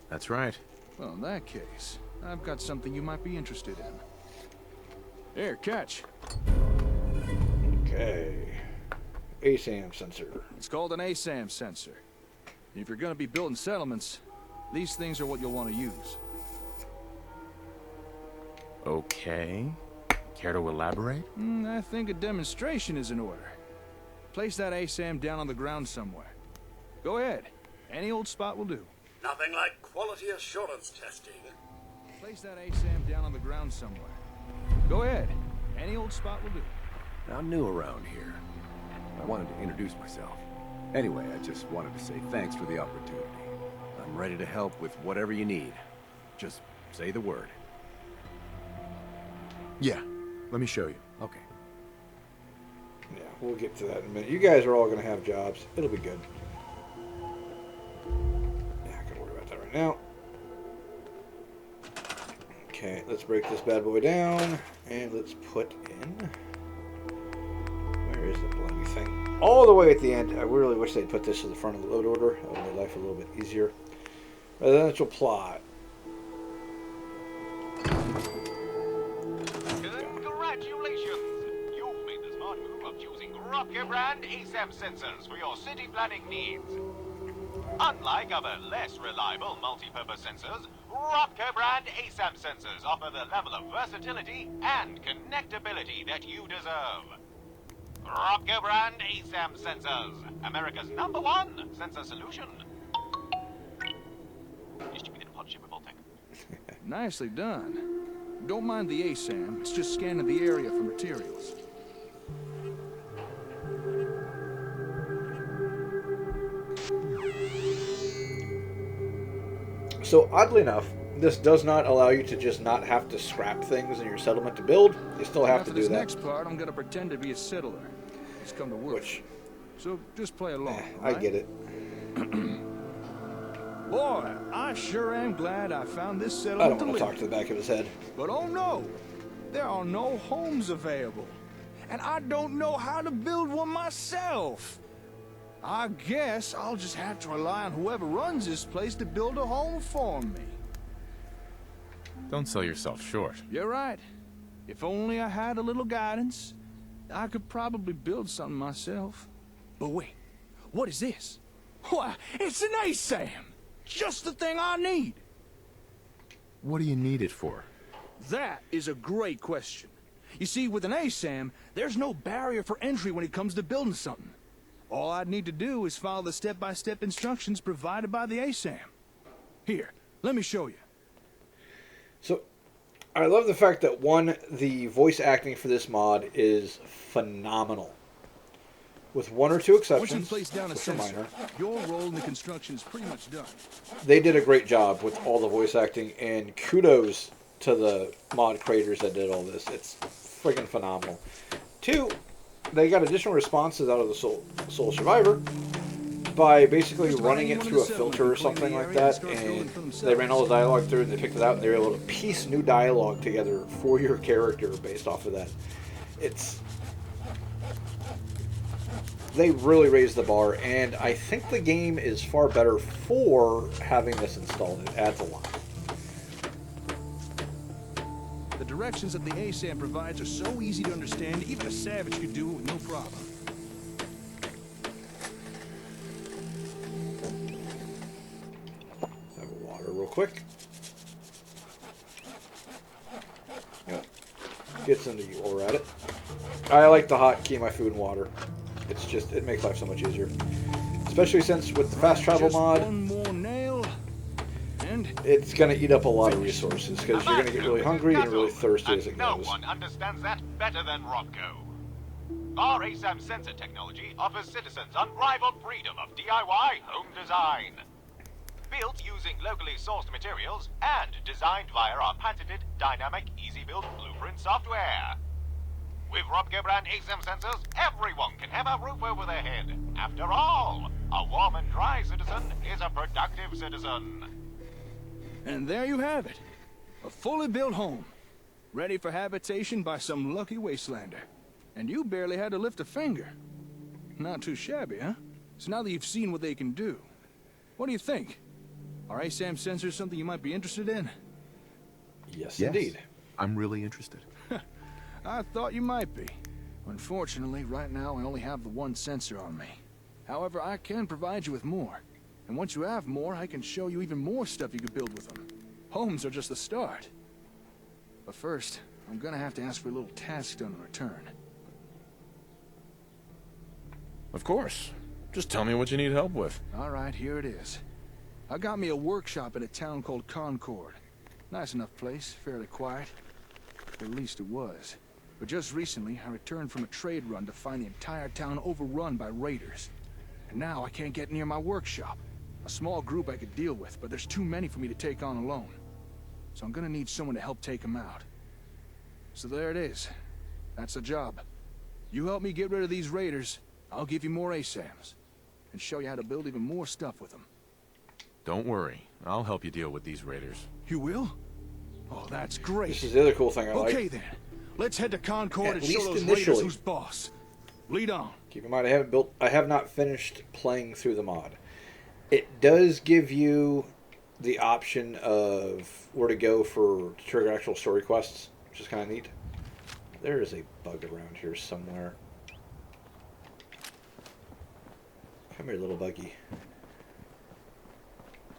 That's right. Well, in that case, I've got something you might be interested in. Here, catch. Okay. ASAM sensor. It's called an ASAM sensor. If you're going to be building settlements, these things are what you'll want to use. Okay. Care to elaborate? I think a demonstration is in order. Place that ASAM down on the ground somewhere. Go ahead. Any old spot will do. Nothing like quality assurance testing. Place that ASAM down on the ground somewhere. Go ahead. Any old spot will do. I'm new around here. I wanted to introduce myself. Anyway, I just wanted to say thanks for the opportunity. I'm ready to help with whatever you need. Just say the word. Yeah. Let me show you. Okay. Yeah, we'll get to that in a minute. You guys are all going to have jobs. It'll be good. Yeah, I can worry about that right now. Okay, let's break this bad boy down. And let's put in... Where is the bloody thing? All the way at the end. I really wish they'd put this to the front of the load order. That would make life a little bit easier. Residential plot. Congratulations! You've made the smart move of choosing Rocca brand ASAM sensors for your city planning needs. Unlike other less reliable multi-purpose sensors, Rocca brand ASAM sensors offer the level of versatility and connectability that you deserve. Rocca brand ASAM sensors, America's #1 sensor solution. Distributed in partnership with Voltec. Nicely done. Don't mind the ASAM. It's just scanning the area for materials. So oddly enough, this does not allow you to just not have to scrap things in your settlement to build. You still have to After do this that. next part, I'm gonna pretend to be a settler. It's come to work. Which, So just play along. I get it. Boy, I sure am glad I found this settlement I don't to want to live talk to the back of his head. But oh no, there are no homes available. And I don't know how to build one myself. I guess I'll just have to rely on whoever runs this place to build a home for me. Don't sell yourself short. You're right. If only I had a little guidance, I could probably build something myself. But wait, what is this? Why, it's an ASAM! Just the thing I need! What do you need it for? That is a great question. You see, with an ASAM, there's no barrier for entry when it comes to building something. All I'd need to do is follow the step-by-step instructions provided by the ASAM. Here, let me show you. So, I love the fact that, one, the voice acting for this mod is phenomenal. With one or two Once you exceptions, place down a which are sensor, minor, your role in the construction is pretty much done. they did a great job with all the voice acting, and kudos to the mod creators that did all this. It's friggin' phenomenal. Two, they got additional responses out of the Soul Survivor by basically running it through a filter or something like that, and they ran all the dialogue through and they picked it out and they were able to piece new dialogue together for your character based off of that. They really raised the bar, and I think the game is far better for having this installed. It adds a lot. The directions that the ASAM provides are so easy to understand, even a savage could do it with no problem. Have water real quick. Yep. Gets into you while we're at it. I like to hotkey my food and water. It's just, it makes life so much easier. Especially since with the fast travel Just mod, one more nail, and it's going to eat up a lot of resources because you're going to get really hungry and really thirsty as it No goes. one understands that better than Rocco. Our ASAM sensor technology offers citizens unrivaled freedom of DIY home design. Built using locally sourced materials and designed via our patented Dynamic Easy Build Blueprint software. With Rocco brand ASAM sensors, everyone can have a roof over their head. After all, a warm and dry citizen is a productive citizen. And there you have it. A fully built home. Ready for habitation by some lucky wastelander. And you barely had to lift a finger. Not too shabby, huh? So now that you've seen what they can do, what do you think? Are ASAM sensors something you might be interested in? Yes, indeed. I'm really interested. I thought you might be. Unfortunately, right now I only have the one sensor on me. However, I can provide you with more. And once you have more, I can show you even more stuff you could build with them. Homes are just the start. But first, I'm gonna have to ask for a little task done in return. Of course. Just tell me what you need help with. All right, here it is. I got me a workshop in a town called Concord. Nice enough place, fairly quiet. At least it was. But just recently, I returned from a trade run to find the entire town overrun by raiders. And now I can't get near my workshop. A small group I could deal with, but there's too many for me to take on alone. So I'm gonna need someone to help take them out. So there it is. That's the job. You help me get rid of these raiders, I'll give you more ASAMs. And show you how to build even more stuff with them. Don't worry. I'll help you deal with these raiders. You will? Oh, that's great. This is the other cool thing I like. Okay then. Let's head to Concord At and show least those initially. raiders who's boss. Lead on. Keep in mind, I have not finished playing through the mod. It does give you the option of where to go to trigger actual story quests, which is kind of neat. There is a bug around here somewhere. Come here, little buggy.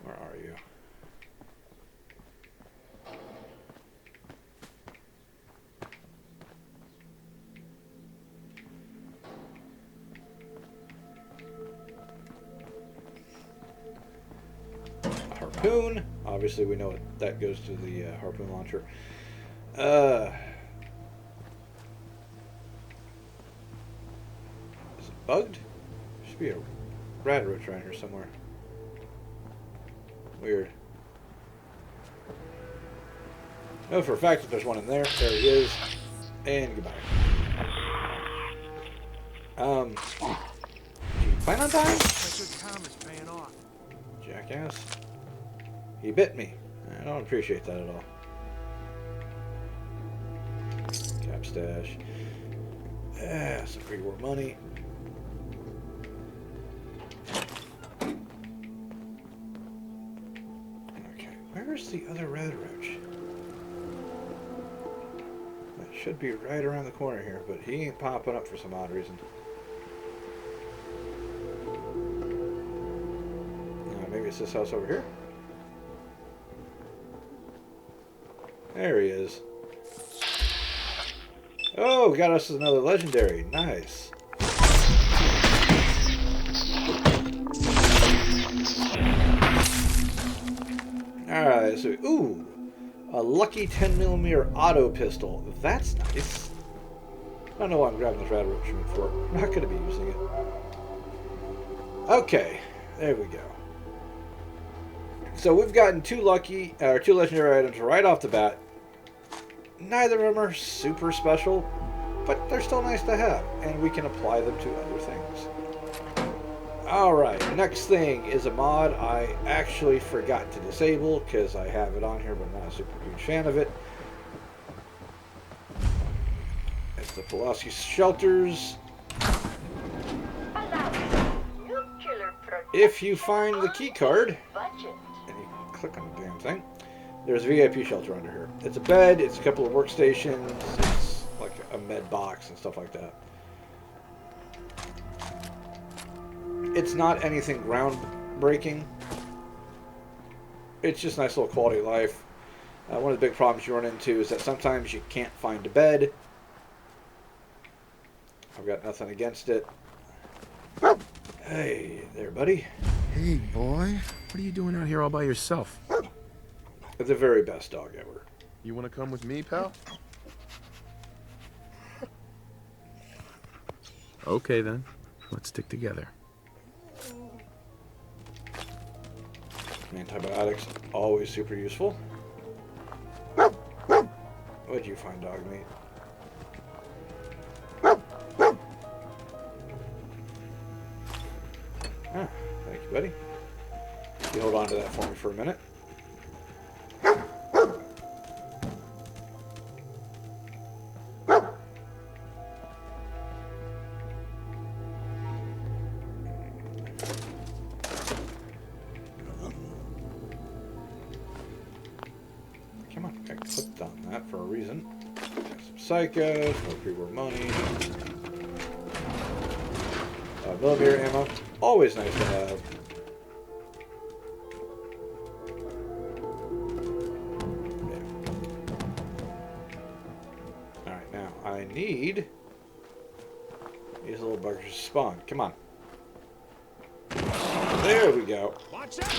Where are you? Harpoon. Obviously, we know that goes to the harpoon launcher. Is it bugged? There should be a rad roach around here somewhere. Weird. No, for a fact that there's one in there. There he is. And goodbye. Do you plan on dying? Jackass. He bit me. I don't appreciate that at all. Cap stash. Some pre-war money. Okay, where's the other red roach? That should be right around the corner here, but he ain't popping up for some odd reason. Maybe it's this house over here. There he is. Oh, got us another legendary. Nice. Alright, so, ooh. A lucky 10mm auto pistol. That's nice. I don't know why I'm grabbing this rad roach for. I'm not going to be using it. Okay, there we go. So we've gotten two legendary items right off the bat. Neither of them are super special, but they're still nice to have, and we can apply them to other things. Alright, next thing is a mod I actually forgot to disable because I have it on here, but I'm not a super huge fan of it. It's the Pulaski Shelters. If you find the key card, and you click on the damn thing, there's a VIP shelter under here. It's a bed, it's a couple of workstations, it's like a med box and stuff like that. It's not anything groundbreaking. It's just nice little quality of life. One of the big problems you run into is that sometimes you can't find a bed. I've got nothing against it. Hey there, buddy. Hey, boy. What are you doing out here all by yourself? The very best dog ever. You want to come with me, pal? Okay, then. Let's stick together. Antibiotics, always super useful. What'd you find, dog meat? Ah, thank you, buddy. You hold on to that for me for a minute. done that for a reason. Got some psychos, more pre-war money. Millimeter ammo, always nice to have. Alright, now I need these little buggers to spawn. Come on. There we go. Watch out!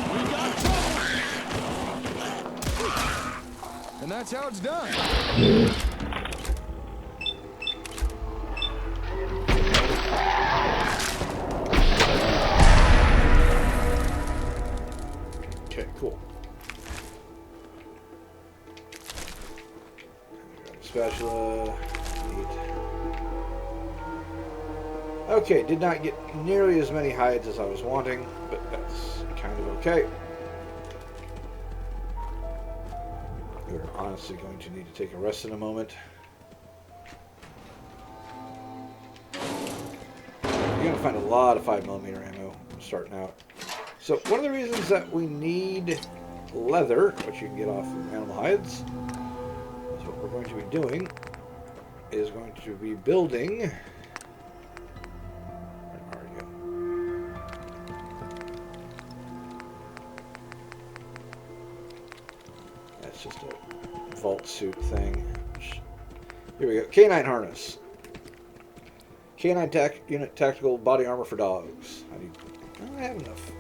We got trouble! And that's how it's done. Okay, cool. Spatula. Neat. Okay, did not get nearly as many hides as I was wanting, but that's kind of okay. We're honestly going to need to take a rest in a moment. You're going to find a lot of 5mm ammo starting out. So one of the reasons that we need leather, which you can get off of animal hides, is what we're going to be doing is going to be building. Where are you? That's just a vault suit thing. Here we go. K9 harness. K9 unit tactical body armor for dogs. I have enough.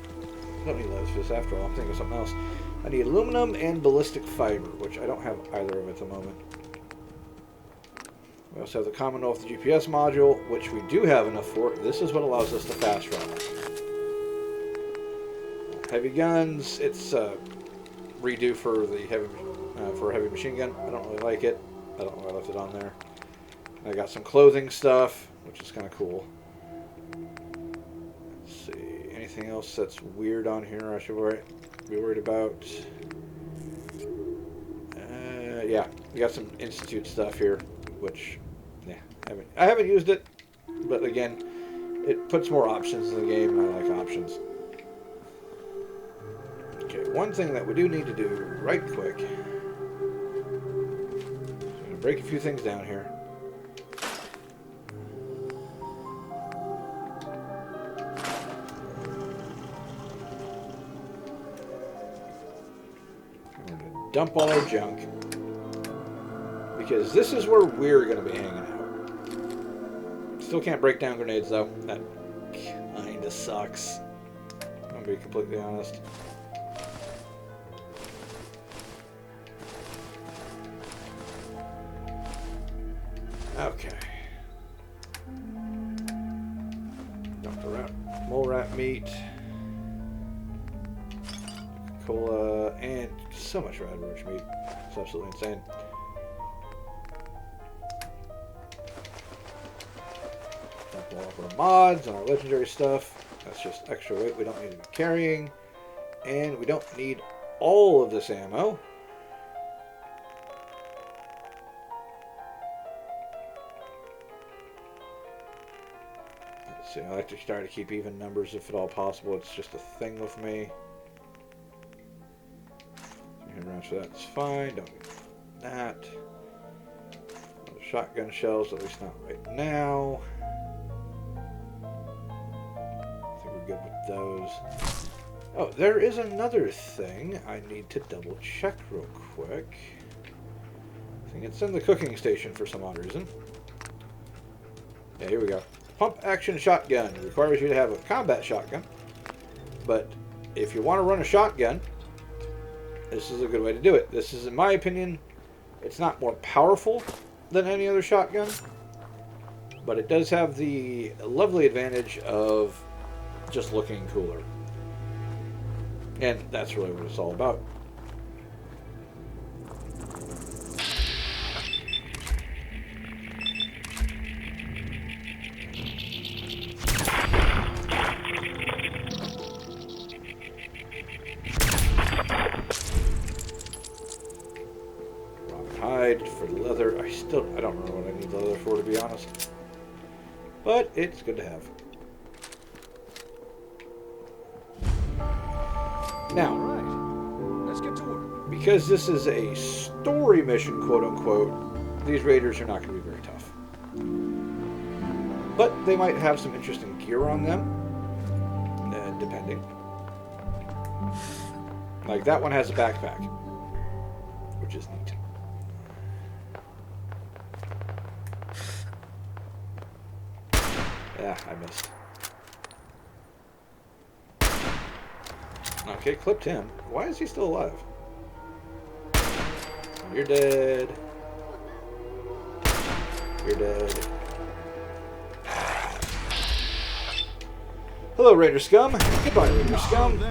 I don't need leather for this after all. I'm thinking of something else. I need aluminum and ballistic fiber, which I don't have either of at the moment. We also have the Commonwealth GPS module, which we do have enough for. This is what allows us to fast travel. Heavy guns. It's redo for the heavy machine gun. I don't really like it. I don't know why I left it on there. And I got some clothing stuff, which is kind of cool. Let's see. Anything else that's weird on here I should be worried about? Yeah, we got some Institute stuff here, which, yeah, I haven't used it, but again, it puts more options in the game, and I like options. Okay, one thing that we do need to do right quick. So I'm going to break a few things down here. Dump all our junk, because this is where we're going to be hanging out. Still can't break down grenades though. That kind of sucks. I'm going to be completely honest. Okay. Dump the mole rat meat. Cola, and so much red roach meat. It's absolutely insane. Dump all of our mods and our legendary stuff. That's just extra weight we don't need to be carrying. And we don't need all of this ammo. Let's see, I like to try to keep even numbers if at all possible. It's just a thing with me. Rounds for that's fine. Don't need that. Shotgun shells, at least not right now. I think we're good with those. Oh, there is another thing I need to double check real quick. I think it's in the cooking station for some odd reason. Yeah, here we go. Pump action shotgun. It requires you to have a combat shotgun. But if you want to run a shotgun, this is a good way to do it. This is, in my opinion, it's not more powerful than any other shotgun, but it does have the lovely advantage of just looking cooler. And that's really what it's all about. For the leather, I don't know what I need the leather for, to be honest, but it's good to have. Now, Alright, let's get to work. because this is a story mission, quote unquote, these raiders are not going to be very tough. But they might have some interesting gear on them, depending. Like that one has a backpack, which is neat. Yeah, I missed. Okay, clipped him. Why is he still alive? You're dead. You're dead. Hello, Raider Scum. Goodbye, Raider Scum.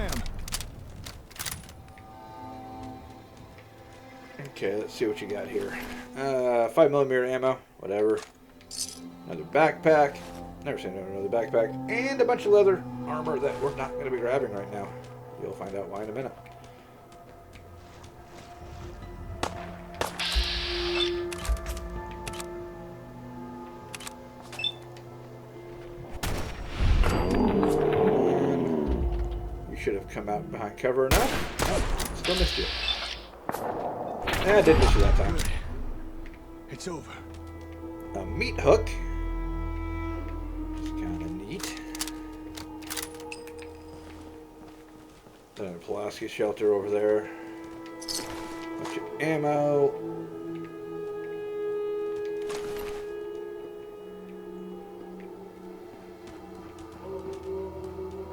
Okay, let's see what you got here. 5mm ammo, whatever. Another backpack. Never seen another backpack. And a bunch of leather armor that we're not going to be grabbing right now. You'll find out why in a minute. You should have come out behind cover enough. Oh, still missed you. I did miss you that time. Good. It's over. A meat hook. It's kind of neat. Then a Pulaski shelter over there. Bunch of ammo.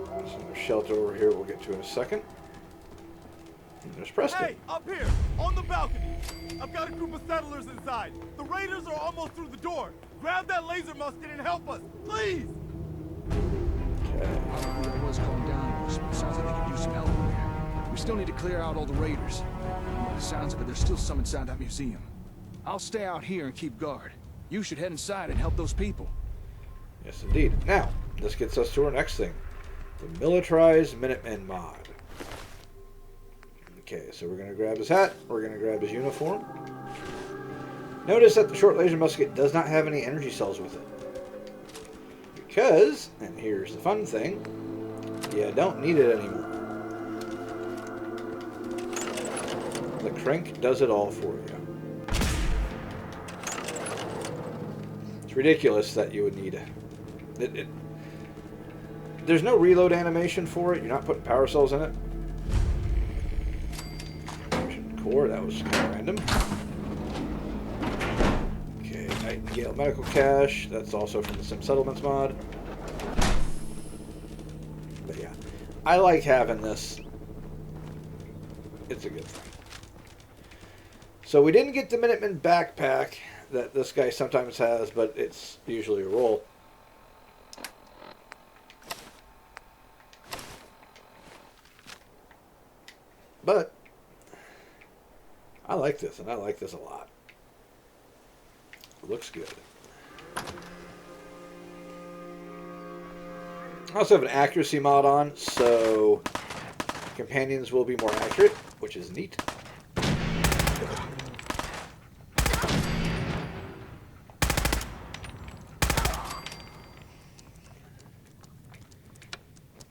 There's another shelter over here we'll get to in a second. And there's Preston. Hey, up here, on the balcony. I've got a group of settlers inside. The raiders are almost through the door. Grab that laser musket and help us, please. I don't know who that was calling down, but it sounds like they could use some help in there. We still need to clear out all the raiders. By the sounds of it, there's still some inside that museum. I'll stay out here and keep guard. You should head inside and help those people. Yes, indeed. Now, this gets us to our next thing. The Militarized Minutemen mod. Okay, so we're going to grab his hat. We're going to grab his uniform. Notice that the short laser musket does not have any energy cells with it. Because, and here's the fun thing, you don't need it anymore. The crank does it all for you. It's ridiculous that you would need it. There's no reload animation for it. You're not putting power cells in it. Core, that was kind of random. Okay, Nightingale Medical Cache. That's also from the Sim Settlements mod. But yeah, I like having this. It's a good thing. So we didn't get the Minuteman backpack that this guy sometimes has, but it's usually a roll. But I like this, and I like this a lot. It looks good. I also have an accuracy mod on, so companions will be more accurate, which is neat.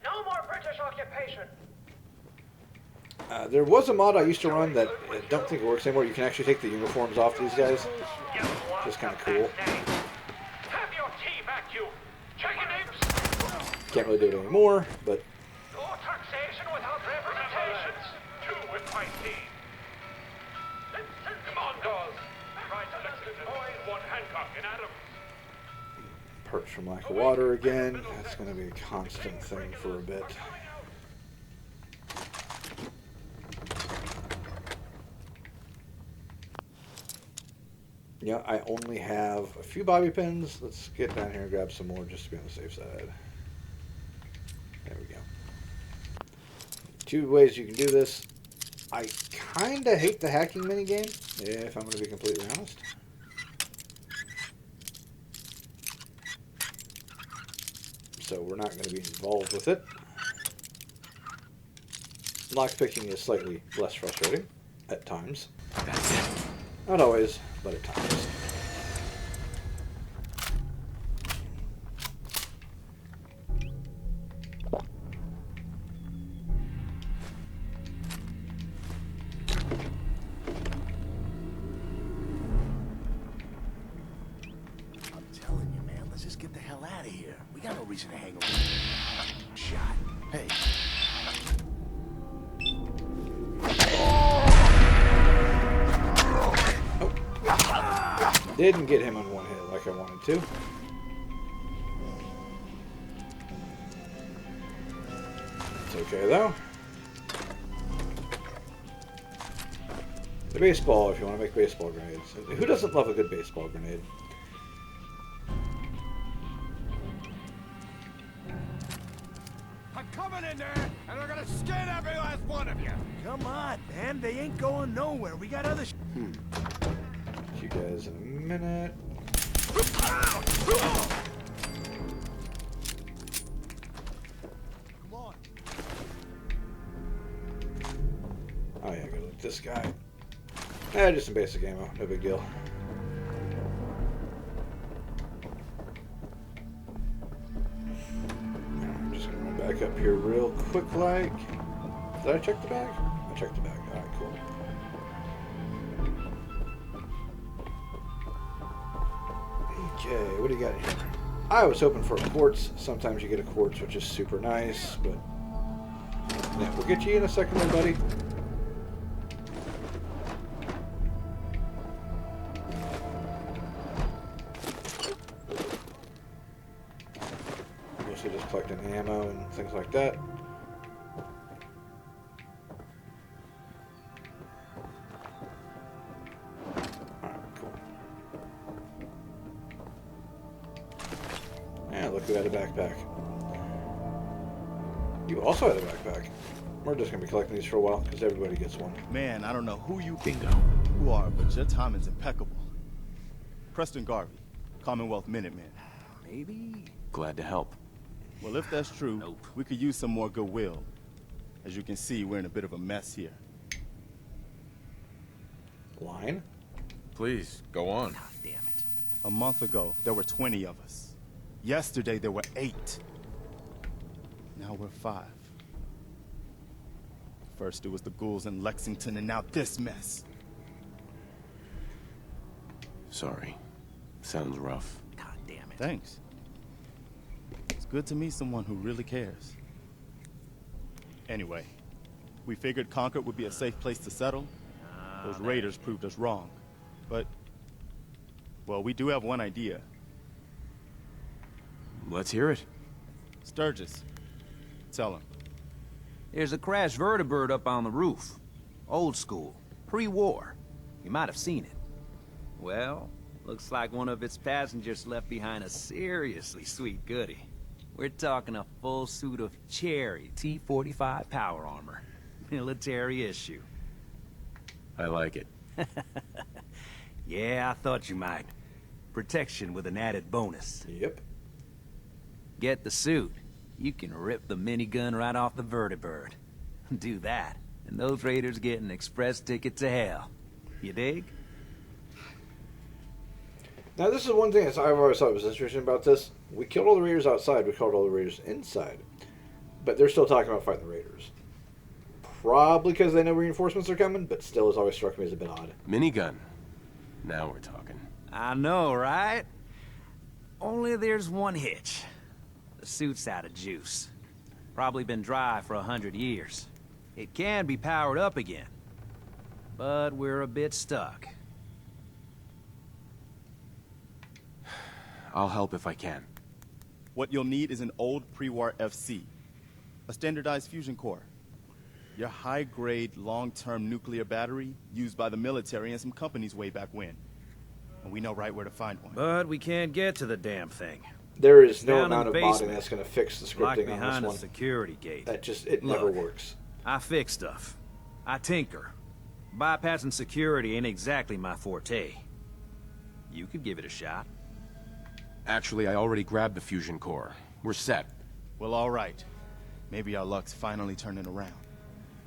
No more British occupation. There was a mod I used to run that I don't think it works anymore. You can actually take the uniforms off these guys. Just kind of cool. Have your tea back, you chicken apes. Can't really do it anymore, but No taxation without representations. Two with my tea. Come on, girls. Try to listen, boys. One Hancock and Adams. perch from lack of water again. That's going to be a constant thing for a bit. Yeah, I only have a few bobby pins. Let's get down here and grab some more just to be on the safe side. There we go. Two ways you can do this. I kind of hate the hacking minigame, if I'm going to be completely honest. So we're not going to be involved with it. Lockpicking is slightly less frustrating at times. Not always, but at times. Hey. Didn't get him on one hit like I wanted to. It's okay though. The baseball, if you want to make baseball grenades. Who doesn't love a good baseball grenade? I'm coming in there, and they're gonna skin every last one of you. Come on, man. They ain't going nowhere. We got other See you guys in a minute. Come on. Oh yeah, gotta look at this guy. Just some basic ammo, no big deal. I'm just gonna run back up here real quick like. Did I check the bag? I checked the bag. Alright, cool. Okay, what do you got here? I was hoping for a quartz. Sometimes you get a quartz, which is super nice, but yeah, we'll get you in a second there, buddy. Mostly just collecting ammo and things like that. Look who had a backpack. You also had a backpack. We're just going to be collecting these for a while, because everybody gets one. Man, I don't know who you Bingo. who are, but your timing's impeccable. Preston Garvey, Commonwealth Minutemen. Maybe? Glad to help. Well, if that's true, we could use some more goodwill. As you can see, we're in a bit of a mess here. Line? Please, go on. God damn it. A month ago, there were 20 of us. Yesterday, there were 8. Now we're 5. First, it was the ghouls in Lexington, and now this mess. Sorry. Sounds rough. God damn it. Thanks. It's good to meet someone who really cares. Anyway, we figured Concord would be a safe place to settle. Those raiders proved us wrong. But, well, we do have one idea. Let's hear it. Sturgis. Tell him. There's a crashed vertibird up on the roof. Old school. Pre-war. You might have seen it. Well, looks like one of its passengers left behind a seriously sweet goodie. We're talking a full suit of cherry T-45 power armor. Military issue. I like it. Yeah, I thought you might. Protection with an added bonus. Yep. Get the suit. You can rip the minigun right off the vertibird. Do that, and those raiders get an express ticket to hell. You dig? Now, this is one thing that I've always thought was interesting about this. We killed all the raiders outside. We killed all the raiders inside. But they're still talking about fighting the raiders. Probably because they know reinforcements are coming, but still has always struck me as a bit odd. Minigun. Now we're talking. I know, right? Only there's one hitch. The suit's out of juice. Probably been dry for 100 years. It can be powered up again. But we're a bit stuck. I'll help if I can. What you'll need is an old pre-war FC. A standardized fusion core. Your high-grade, long-term nuclear battery used by the military and some companies way back when. And we know right where to find one. But we can't get to the damn thing. There is no Down in amount the of modding basement. that's going to fix the Locked scripting on behind this a one. security gate. That just, it never Look, works. I fix stuff. I tinker. Bypassing security ain't exactly my forte. You could give it a shot. Actually, I already grabbed the fusion core. We're set. Well, all right. Maybe our luck's finally turning around.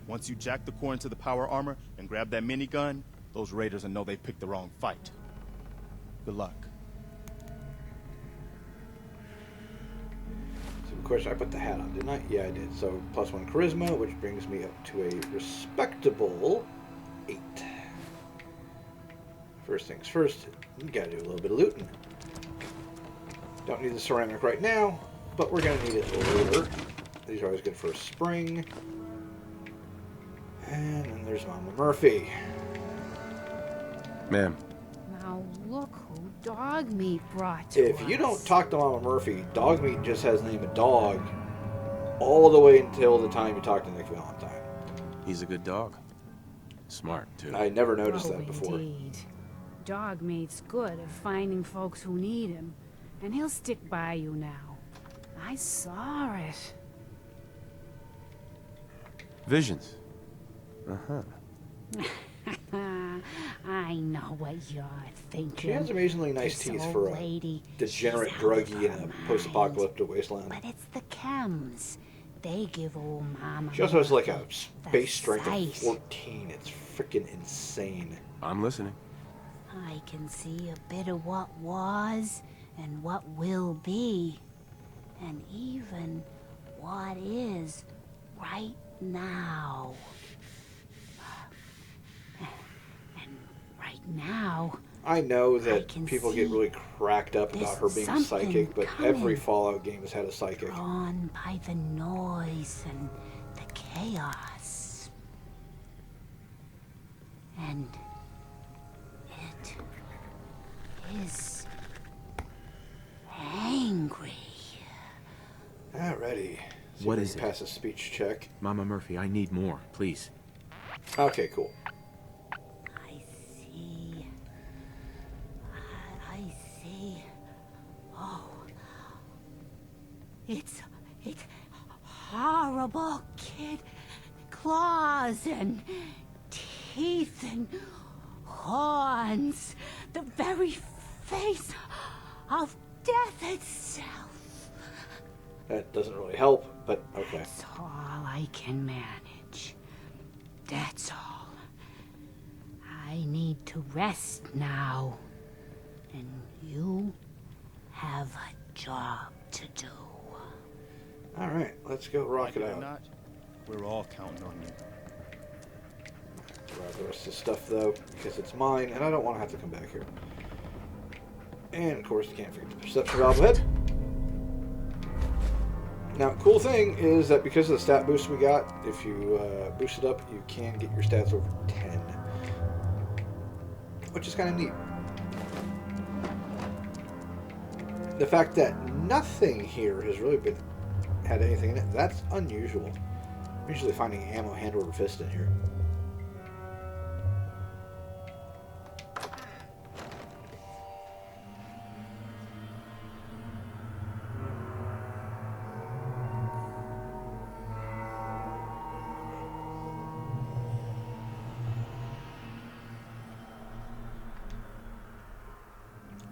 Once you jack the core into the power armor and grab that minigun, those raiders will know they picked the wrong fight. Good luck. So, of course, I put the hat on, didn't I? Yeah, I did. So, +1 charisma, which brings me up to a respectable 8. First things first, we gotta do a little bit of looting. Don't need the ceramic right now, but we're gonna need it later. These are always good for a spring. And then there's Mama Murphy. Ma'am. Now look who Dogmeat brought to If you us. don't talk to Mama Murphy, Dogmeat just has the name of Dog all the way until the time you talk to Nick Valentine. He's a good dog. Smart, too. I never noticed that before. Indeed. Dogmeat's good at finding folks who need him, and he'll stick by you now. I saw it. Visions. Uh-huh. I know what you're thinking. She has amazingly nice This teeth old for a lady, degenerate she's out of druggie in her a post-apocalyptic mind. wasteland. But it's the chems. They give old Mama She also has like a Murphy base strength of sight. 14. It's freaking insane. I'm listening. I can see a bit of what was and what will be, and even what is right now. And right now, I know that can people get see really cracked up about her being something psychic, but every coming. Fallout game has had a psychic. drawn by the noise and the chaos. And it is angry. Alrighty. See What if we is can it? Pass a speech check. Mama Murphy, I need more, please. Okay, cool. I see. I see. Oh. It's horrible, kid. Claws and teeth and horns. The very face of death itself. That doesn't really help, but okay. That's all I can manage. That's all. I need to rest now. And you have a job to do. Alright, let's go rock it Like or out. not, we're all counting on you. Grab the rest of the stuff though, because it's mine, and I don't want to have to come back here. And of course, you can't forget the perception valve ahead. Now, cool thing is that because of the stat boost we got, if you boost it up, you can get your stats over 10. Which is kind of neat. The fact that nothing here has really had anything in it, that's unusual. I'm usually finding ammo hand over fist in here.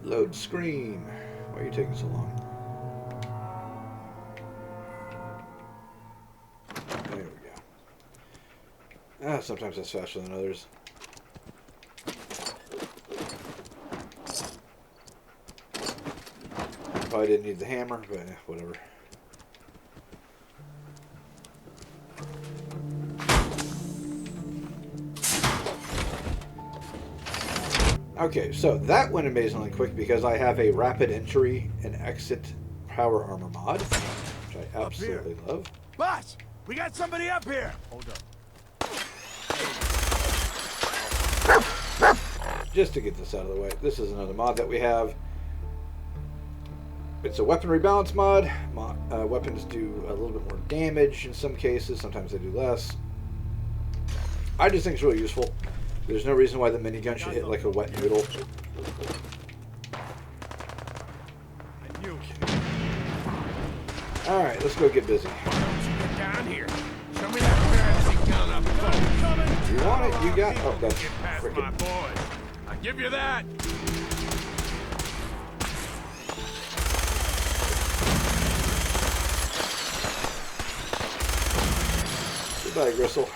Load screen. Why are you taking so long? There we go. Sometimes that's faster than others. Probably didn't need the hammer, but whatever. Okay, so that went amazingly quick because I have a rapid entry and exit power armor mod, which I absolutely love. Boss, we got somebody up here. Hold up. Just to get this out of the way, this is another mod that we have. It's a weapon rebalance mod. Weapons do a little bit more damage in some cases, sometimes they do less. I just think it's really useful. There's no reason why the minigun should hit like a wet noodle. Alright, let's go get busy. Get down here. Show me that fancy gun up close. You want it? You got it. Oh, that's Get past my freaking... boys. I give you that. Goodbye, Gristle.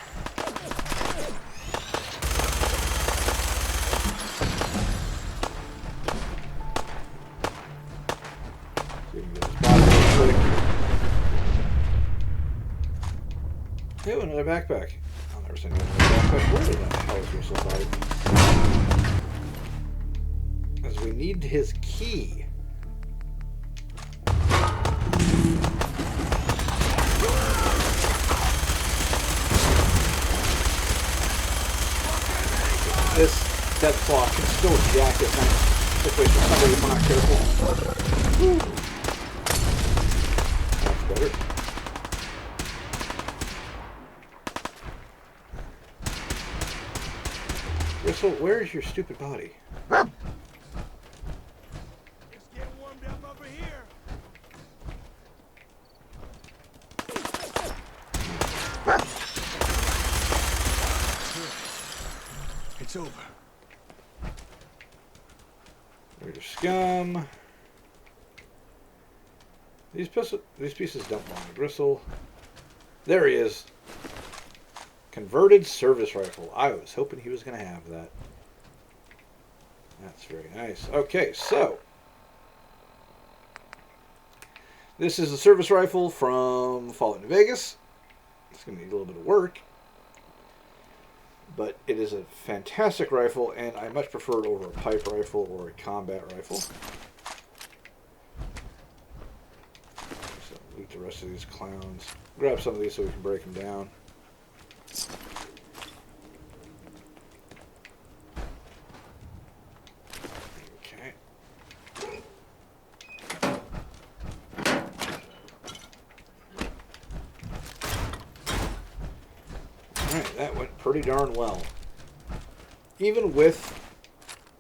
Ooh, another backpack. I'll never say no to another backpack. Where did that hell is Gristle body? Because we need his key. this Deathclaw can still jack at night situation somebody if we're not careful. Woo. That's better. Gristle, where is your stupid body? It's getting warmed up over here. It's over. There's scum. These pieces don't belong to Gristle. There he is. Converted service rifle. I was hoping he was going to have that. That's very nice. Okay, so this is a service rifle from Fallout New Vegas. It's going to need a little bit of work, but it is a fantastic rifle, and I much prefer it over a pipe rifle or a combat rifle. So loot the rest of these clowns. Grab some of these so we can break them down. Okay. Alright, that went pretty darn well. Even with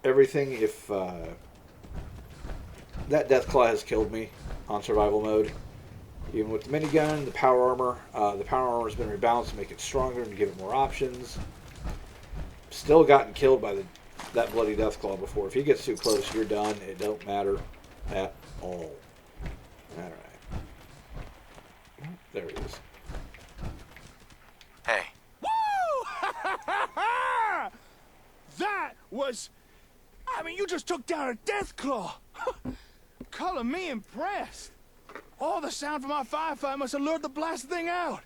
everything, if that Deathclaw has killed me on survival mode, even with the minigun, the power armor has been rebalanced to make it stronger and give it more options. Still gotten killed by that bloody Deathclaw before. If he gets too close, you're done. It don't matter at all. Alright. There he is. Hey. That was... I mean, you just took down a Deathclaw. Color me impressed. All the sound from our firefight must have lured the blasted thing out.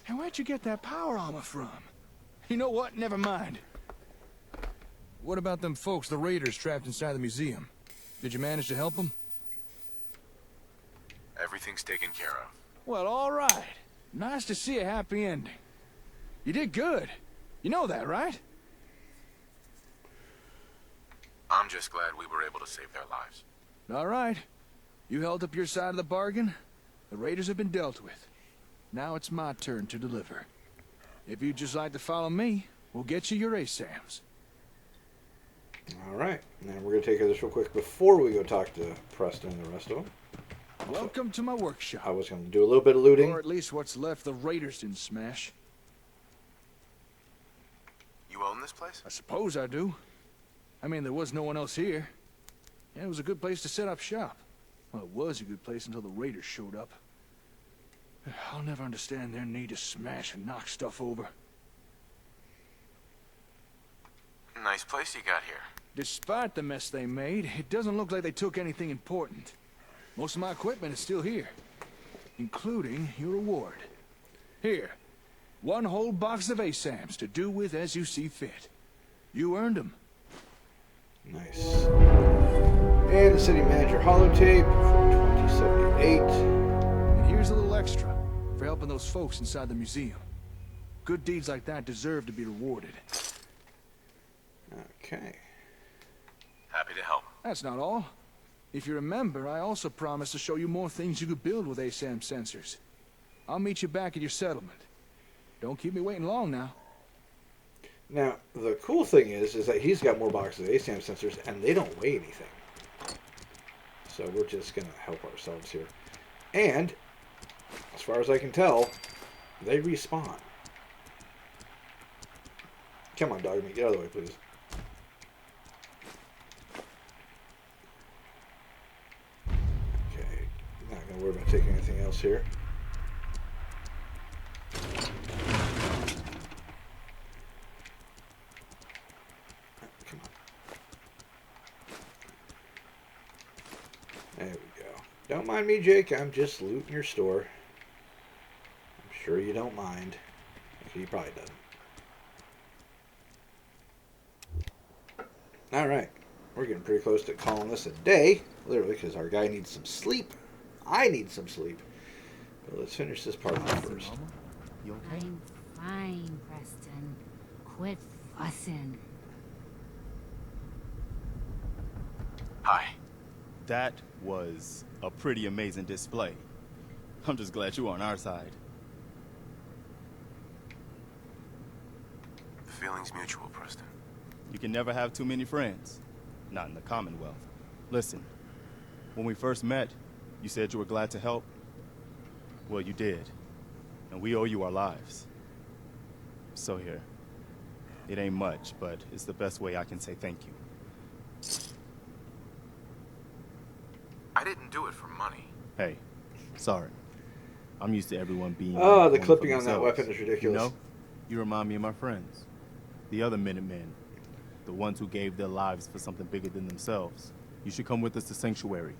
And where'd you get that power armor from? You know what? Never mind. What about them folks, the raiders trapped inside the museum? Did you manage to help them? Everything's taken care of. Well, all right. Nice to see a happy ending. You did good. You know that, right? I'm just glad we were able to save their lives. All right. You held up your side of the bargain. The raiders have been dealt with. Now it's my turn to deliver. If you'd just like to follow me, we'll get you your ASAMs. Alright, now we're going to take care of this real quick before we go talk to Preston and the rest of them. Welcome to my workshop. I was going to do a little bit of looting. Or at least what's left the raiders didn't smash. You own this place? I suppose I do. I mean, there was no one else here. Yeah, it was a good place to set up shop. Well, it was a good place until the raiders showed up. I'll never understand their need to smash and knock stuff over. Nice place you got here. Despite the mess they made, it doesn't look like they took anything important. Most of my equipment is still here, including your reward. Here, one whole box of ASAMs to do with as you see fit. You earned them. Nice. And the city manager holotape for 2078. And here's a little extra for helping those folks inside the museum. Good deeds like that deserve to be rewarded. Okay. Happy to help. That's not all. If you remember, I also promised to show you more things you could build with ASAM sensors. I'll meet you back at your settlement. Don't keep me waiting long now. Now, the cool thing is that he's got more boxes of ASAM sensors, and they don't weigh anything. So we're just going to help ourselves here. And, as far as I can tell, they respawn. Come on, dog meat, get out of the way, please. Okay, not going to worry about taking anything else here. Come on. There we go. Don't mind me, Jake. I'm just looting your store. I'm sure you don't mind. He probably doesn't. Alright. We're getting pretty close to calling this a day. Literally, because our guy needs some sleep. I need some sleep. But let's finish this part off first. I'm fine, Preston. Quit fussing. Hi. That was a pretty amazing display. I'm just glad you're on our side. The feeling's mutual, Preston. You can never have too many friends. Not in the Commonwealth. Listen, when we first met, you said you were glad to help. Well, you did. And we owe you our lives. So here. It ain't much, but it's the best way I can say thank you. I didn't do it for money. Hey, sorry. I'm used to everyone being... Oh, the one clipping for on that themselves. weapon is ridiculous. You know, you remind me of my friends. The other Minutemen. The ones who gave their lives for something bigger than themselves. You should come with us to Sanctuary.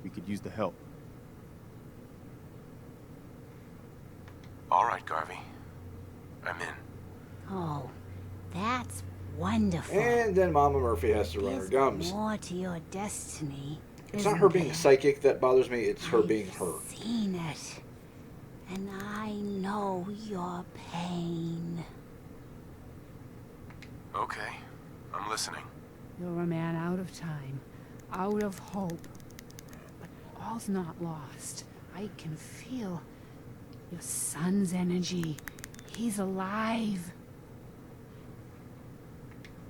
We could use the help. All right, Garvey. I'm in. Oh, that's wonderful. And then Mama Murphy has to run her There's gums. more to your destiny. It's not her being psychic that bothers me, it's her being her. Seen it, and I know your pain. Okay. I'm listening. You're a man out of time, out of hope. But all's not lost. I can feel your son's energy. He's alive.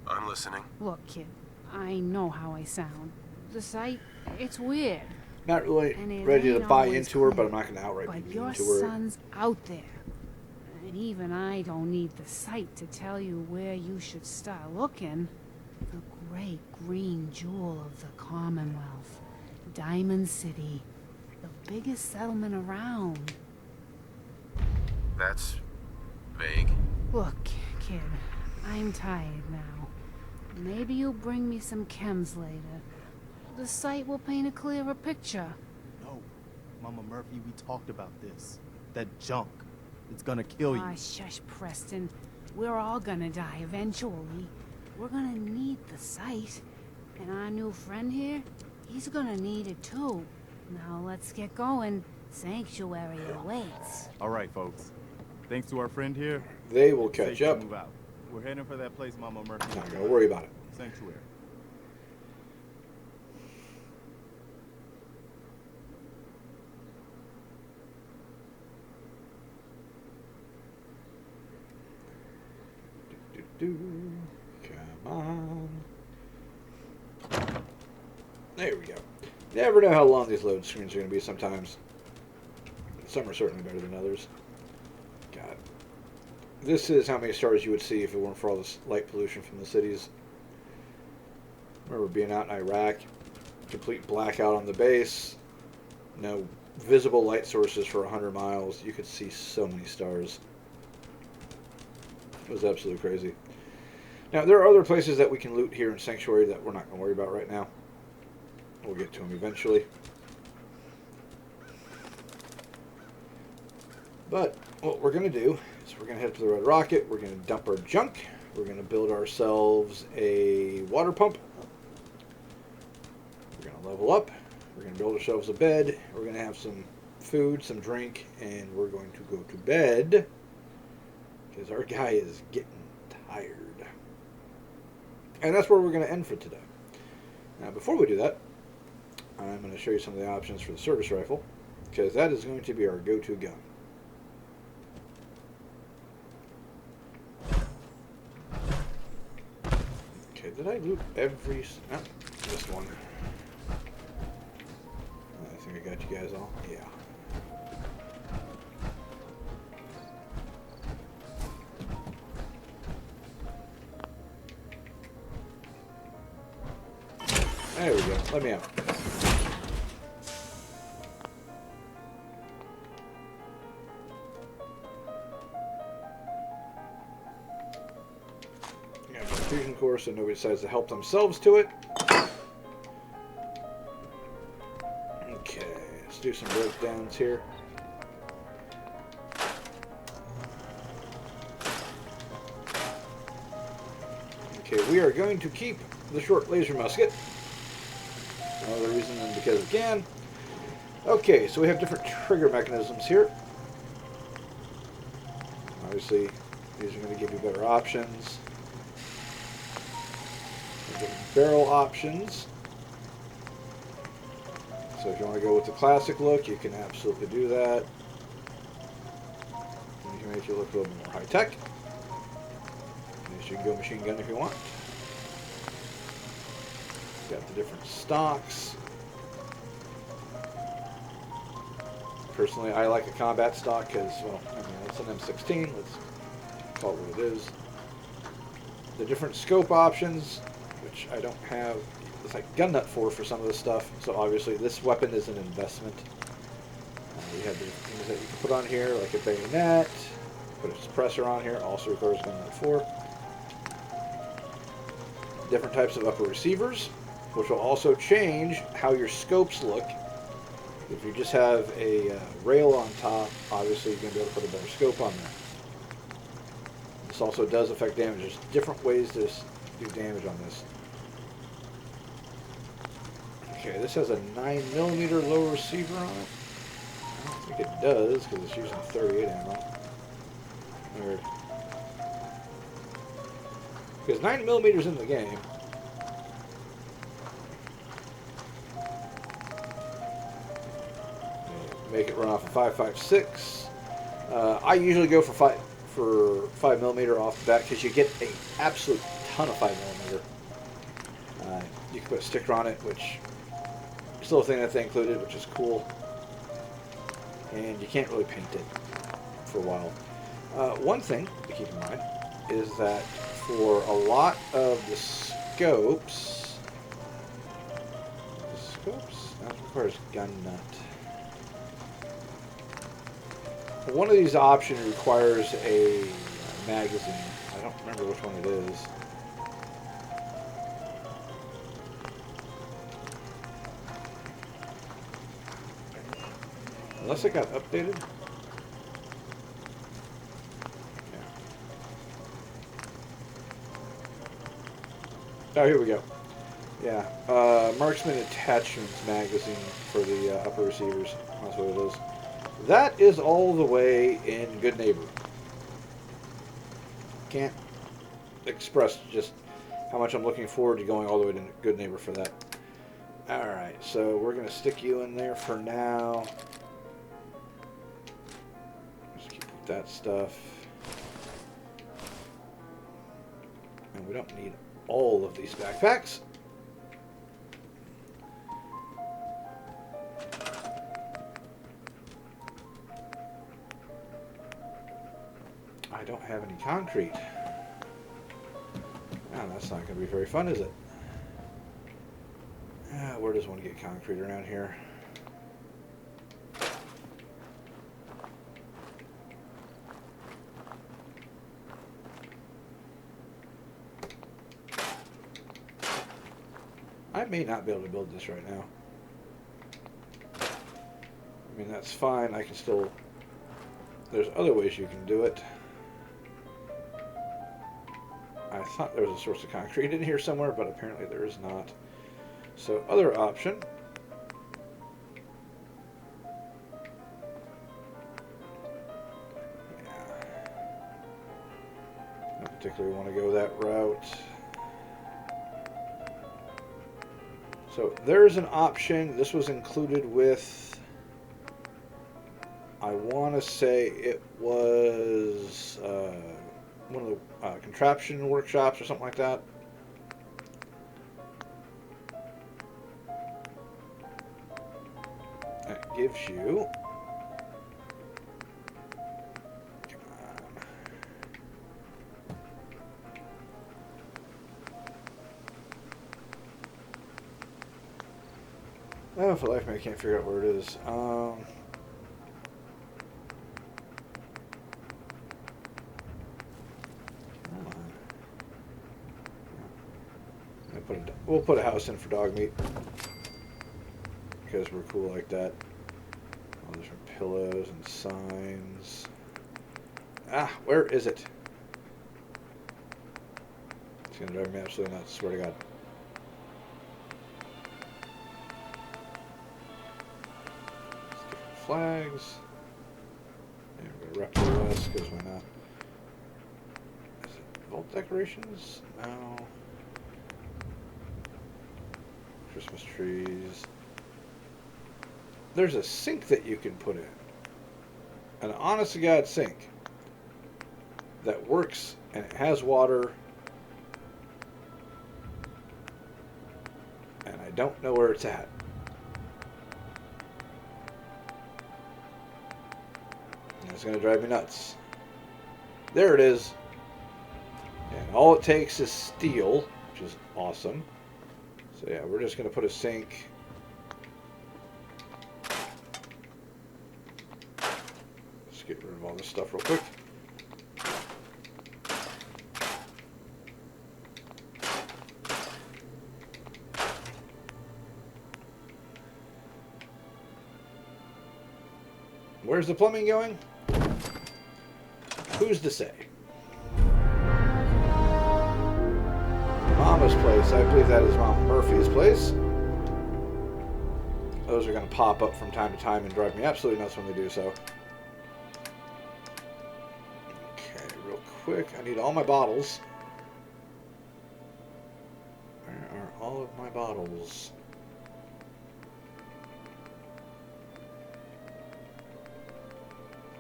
I'm listening. Look, kid, I know how I sound. The sight, it's weird. Not really And it ready to ain't buy always into her, but clear. I'm not going to outright But be your mean to her. son's out there. And even I don't need the sight to tell you where you should start looking. The great green jewel of the Commonwealth. Diamond City. The biggest settlement around. That's vague. Look, kid, I'm tired now. Maybe you'll bring me some chems later. The sight will paint a clearer picture. No, Mama Murphy, we talked about this. That junk. It's gonna kill you. Ah, shush, Preston. We're all gonna die eventually. We're gonna need the sight. And our new friend here, he's gonna need it too. Now let's get going. Sanctuary awaits. All right, folks. Thanks to our friend here, They will it's safe catch to up. Move out. We're heading for that place Mama Murphy. Not going to worry about it. Sanctuary. Come on. There we go. Never know how long these load screens are going to be sometimes. Some are certainly better than others. God. This is how many stars you would see if it weren't for all this light pollution from the cities. I remember being out in Iraq. Complete blackout on the base. No visible light sources for 100 miles. You could see so many stars. It was absolutely crazy. Now, there are other places that we can loot here in Sanctuary that we're not going to worry about right now. We'll get to them eventually. But what we're going to do is we're going to head to the Red Rocket. We're going to dump our junk. We're going to build ourselves a water pump. We're going to level up. We're going to build ourselves a bed. We're going to have some food, some drink, and we're going to go to bed because our guy is getting tired. And that's where we're going to end for today. Now, before we do that, I'm going to show you some of the options for the service rifle, because that is going to be our go-to gun. Okay, did I loot every... Oh, this one. I think I got you guys all. Yeah. There we go. Let me out. Yeah, the fusion core, so nobody decides to help themselves to it. Okay, let's do some breakdowns here. Okay, we are going to keep the short laser musket. No other reason than because we can. Okay, so we have different trigger mechanisms here. Obviously, these are going to give you better options. Different barrel options. So if you want to go with the classic look, you can absolutely do that. You can make it look a little bit more high-tech. You can go machine gun if you want. Got the different stocks. Personally, I like a combat stock because, well, I mean, it's an M16. Let's call it what it is. The different scope options, which I don't have. It's like gun nut for some of this stuff. So obviously, this weapon is an investment. We have the things that you can put on here, like a bayonet. Put a suppressor on here. Also requires gun nut 4. Different types of upper receivers, which will also change how your scopes look. If you just have a rail on top, obviously you're going to be able to put a better scope on there. This also does affect damage. There's different ways to do damage on this. Okay, this has a 9mm low receiver on it. I don't think it does because it's using 38 ammo. Weird. Because 9mm in the game. Make it run off a 5.56. I usually go for 5mm off the bat because you get an absolute ton of 5mm. You can put a sticker on it, which is a little thing that they included, which is cool. And you can't really paint it for a while. One thing to keep in mind is that for a lot of the scopes, that requires gun nut. One of these options requires a magazine. I don't remember which one it is. Unless it got updated. Oh, here we go. Yeah, Marksman Attachments magazine for the upper receivers. That's what it is. That is all the way in Good Neighbor. Can't express just how much I'm looking forward to going all the way to Good Neighbor for that. Alright, so we're going to stick you in there for now. Just keep that stuff. And we don't need all of these backpacks. I don't have any concrete. Oh, that's not going to be very fun, is it? Where does one get concrete around here? I may not be able to build this right now. I mean, that's fine. I can still... There's other ways you can do it. I thought there was a source of concrete in here somewhere, but apparently there is not. So, other option. I don't particularly want to go that route. So, there's an option. This was included with... I want to say it was... one of the contraption workshops or something like that. That gives you... Oh, for the life of me, I can't figure out where it is. We'll put a house in for dog meat because we're cool like that. All different pillows and signs. Ah, where is it? It's gonna drive me absolutely nuts, swear to God. Different flags. And we're gonna rep the West because why not? Is it vault decorations? No. Christmas trees. there's a sink that you can put in. An honest to God sink that works and it has water. And I don't know where it's at. And it's going to drive me nuts. There it is. And all it takes is steel, which is awesome. So yeah, we're just going to put a sink. Let's get rid of all this stuff real quick. Where's the plumbing going? Who's to say? Mama's place. I believe that is Mama Murphy's place. Those are going to pop up from time to time and drive me absolutely nuts when they do so. Okay, real quick. I need all my bottles. Where are all of my bottles?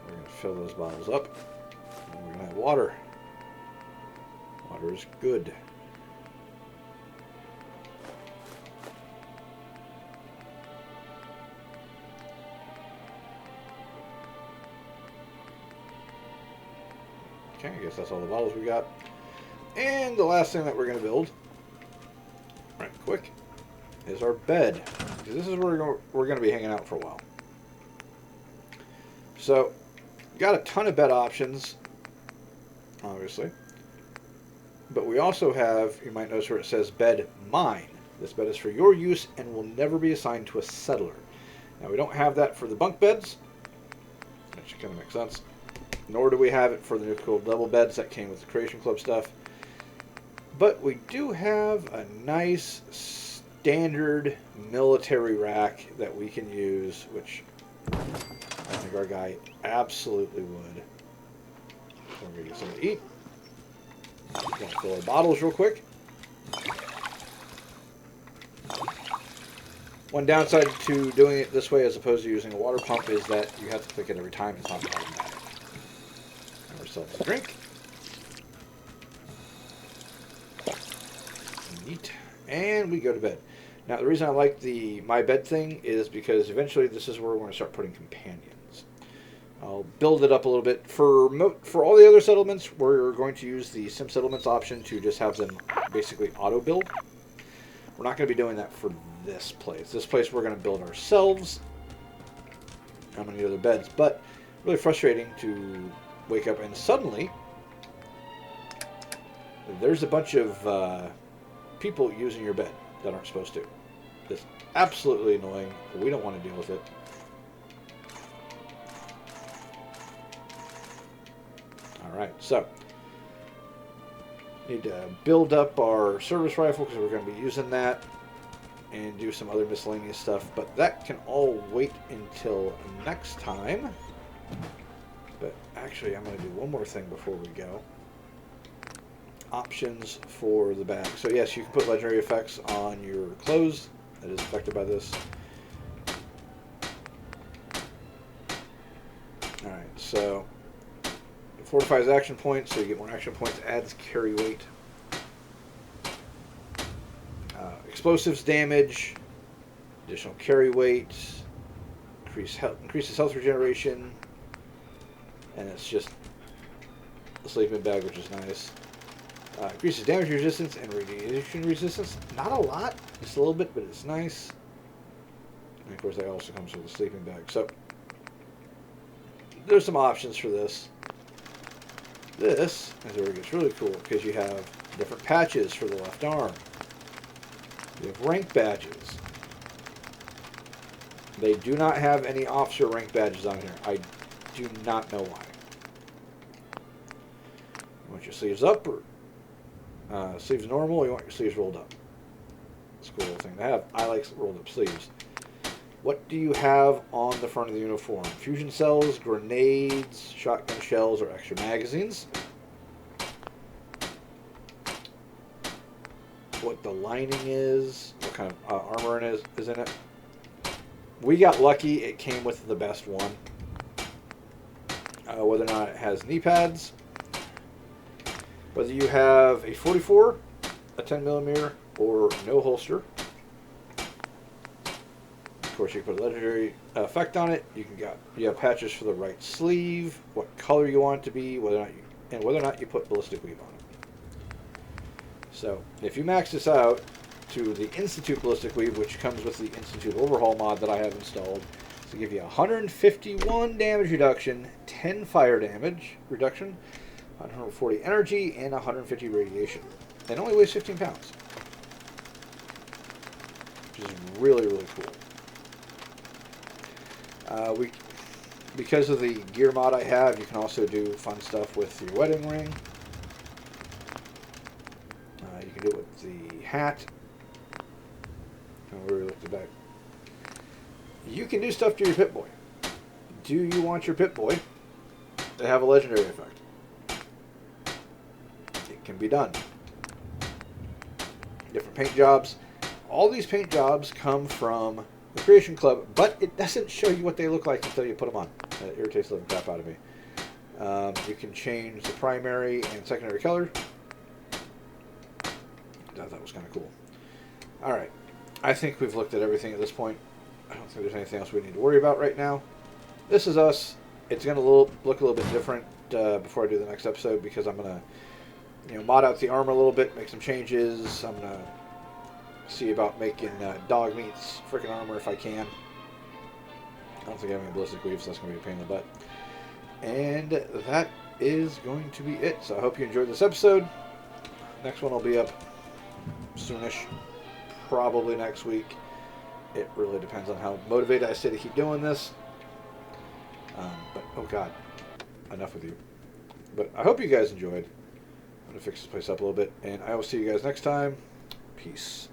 We're going to fill those bottles up. And we're going to have water. Water is good. Okay, I guess that's all the bottles we got. And the last thing that we're going to build, right quick, is our bed. Because this is where we're going to be hanging out for a while. So, got a ton of bed options, obviously. But we also have, you might notice where it says bed mine. This bed is for your use and will never be assigned to a settler. Now, we don't have that for the bunk beds, which kind of makes sense. Nor do we have it for the nuclear level beds that came with the Creation Club stuff. But we do have a nice standard military rack that we can use, which I think our guy absolutely would. So we're going to get something to eat. We're going to fill our bottles real quick. One downside to doing it this way as opposed to using a water pump is that you have to click it every time. It's not automatic. Have ourselves a drink. Neat. And we go to bed. Now, the reason I like the my bed thing is because eventually this is where we're going to start putting companions. I'll build it up a little bit. For all the other settlements, we're going to use the Sim Settlements option to just have them basically auto-build. We're not going to be doing that for this place. This place we're going to build ourselves. How many other beds? But really frustrating to wake up and suddenly there's a bunch of people using your bed that aren't supposed to. It's absolutely annoying. We don't want to deal with it. Alright, so need to build up our service rifle because we're going to be using that and do some other miscellaneous stuff, but that can all wait until next time. But actually, I'm going to do one more thing before we go. Options for the bag. So yes, you can put legendary effects on your clothes. That is affected by this. Alright, so it fortifies action points, so you get more action points, adds carry weight. Explosives damage, additional carry weight, increases health regeneration, and it's just a sleeping bag, which is nice. Increases damage resistance and radiation resistance. Not a lot, just a little bit, but it's nice. And of course, that also comes with a sleeping bag. So there's some options for this. This is where it gets really cool because you have different patches for the left arm. You have rank badges. They do not have any officer rank badges on here. I do not know why. You want your sleeves up or sleeves normal, or you want your sleeves rolled up? It's a cool little thing to have. I like rolled up sleeves. What do you have on the front of the uniform? Fusion cells, grenades, shotgun shells, or extra magazines. What the lining is, what kind of armor is in it. We got lucky. It came with the best one. Whether or not it has knee pads, whether you have a 44, a 10mm, or no holster. Of course, you can put a legendary effect on it. You have patches for the right sleeve, what color you want it to be, whether or not you put ballistic weave on it. So, if you max this out to the Institute ballistic weave, which comes with the Institute overhaul mod that I have installed, to give you 151 damage reduction, 10 fire damage reduction, 140 energy, and 150 radiation. And only weighs 15 pounds. Which is really, really cool. Because of the gear mod I have, you can also do fun stuff with your wedding ring. You can do it with the hat. Where we looked at back. You can do stuff to your Pip-Boy. Do you want your Pip-Boy to have a legendary effect? It can be done. Different paint jobs. All these paint jobs come from the Creation Club, but it doesn't show you what they look like until you put them on. That irritates the living crap out of me. You can change the primary and secondary color. I thought that was kind of cool. Alright. I think we've looked at everything at this point. I don't think there's anything else we need to worry about right now. This is us. It's going to look a little bit different before I do the next episode, because I'm going to mod out the armor a little bit, make some changes. I'm going to see about making dog meats freaking armor if I can. I don't think I have any ballistic weave, so that's going to be a pain in the butt. And that is going to be it. So I hope you enjoyed this episode. Next one will be up soonish, probably next week. It really depends on how motivated I stay to keep doing this. But oh god, enough with you. But I hope you guys enjoyed. I'm going to fix this place up a little bit, and I will see you guys next time. Peace.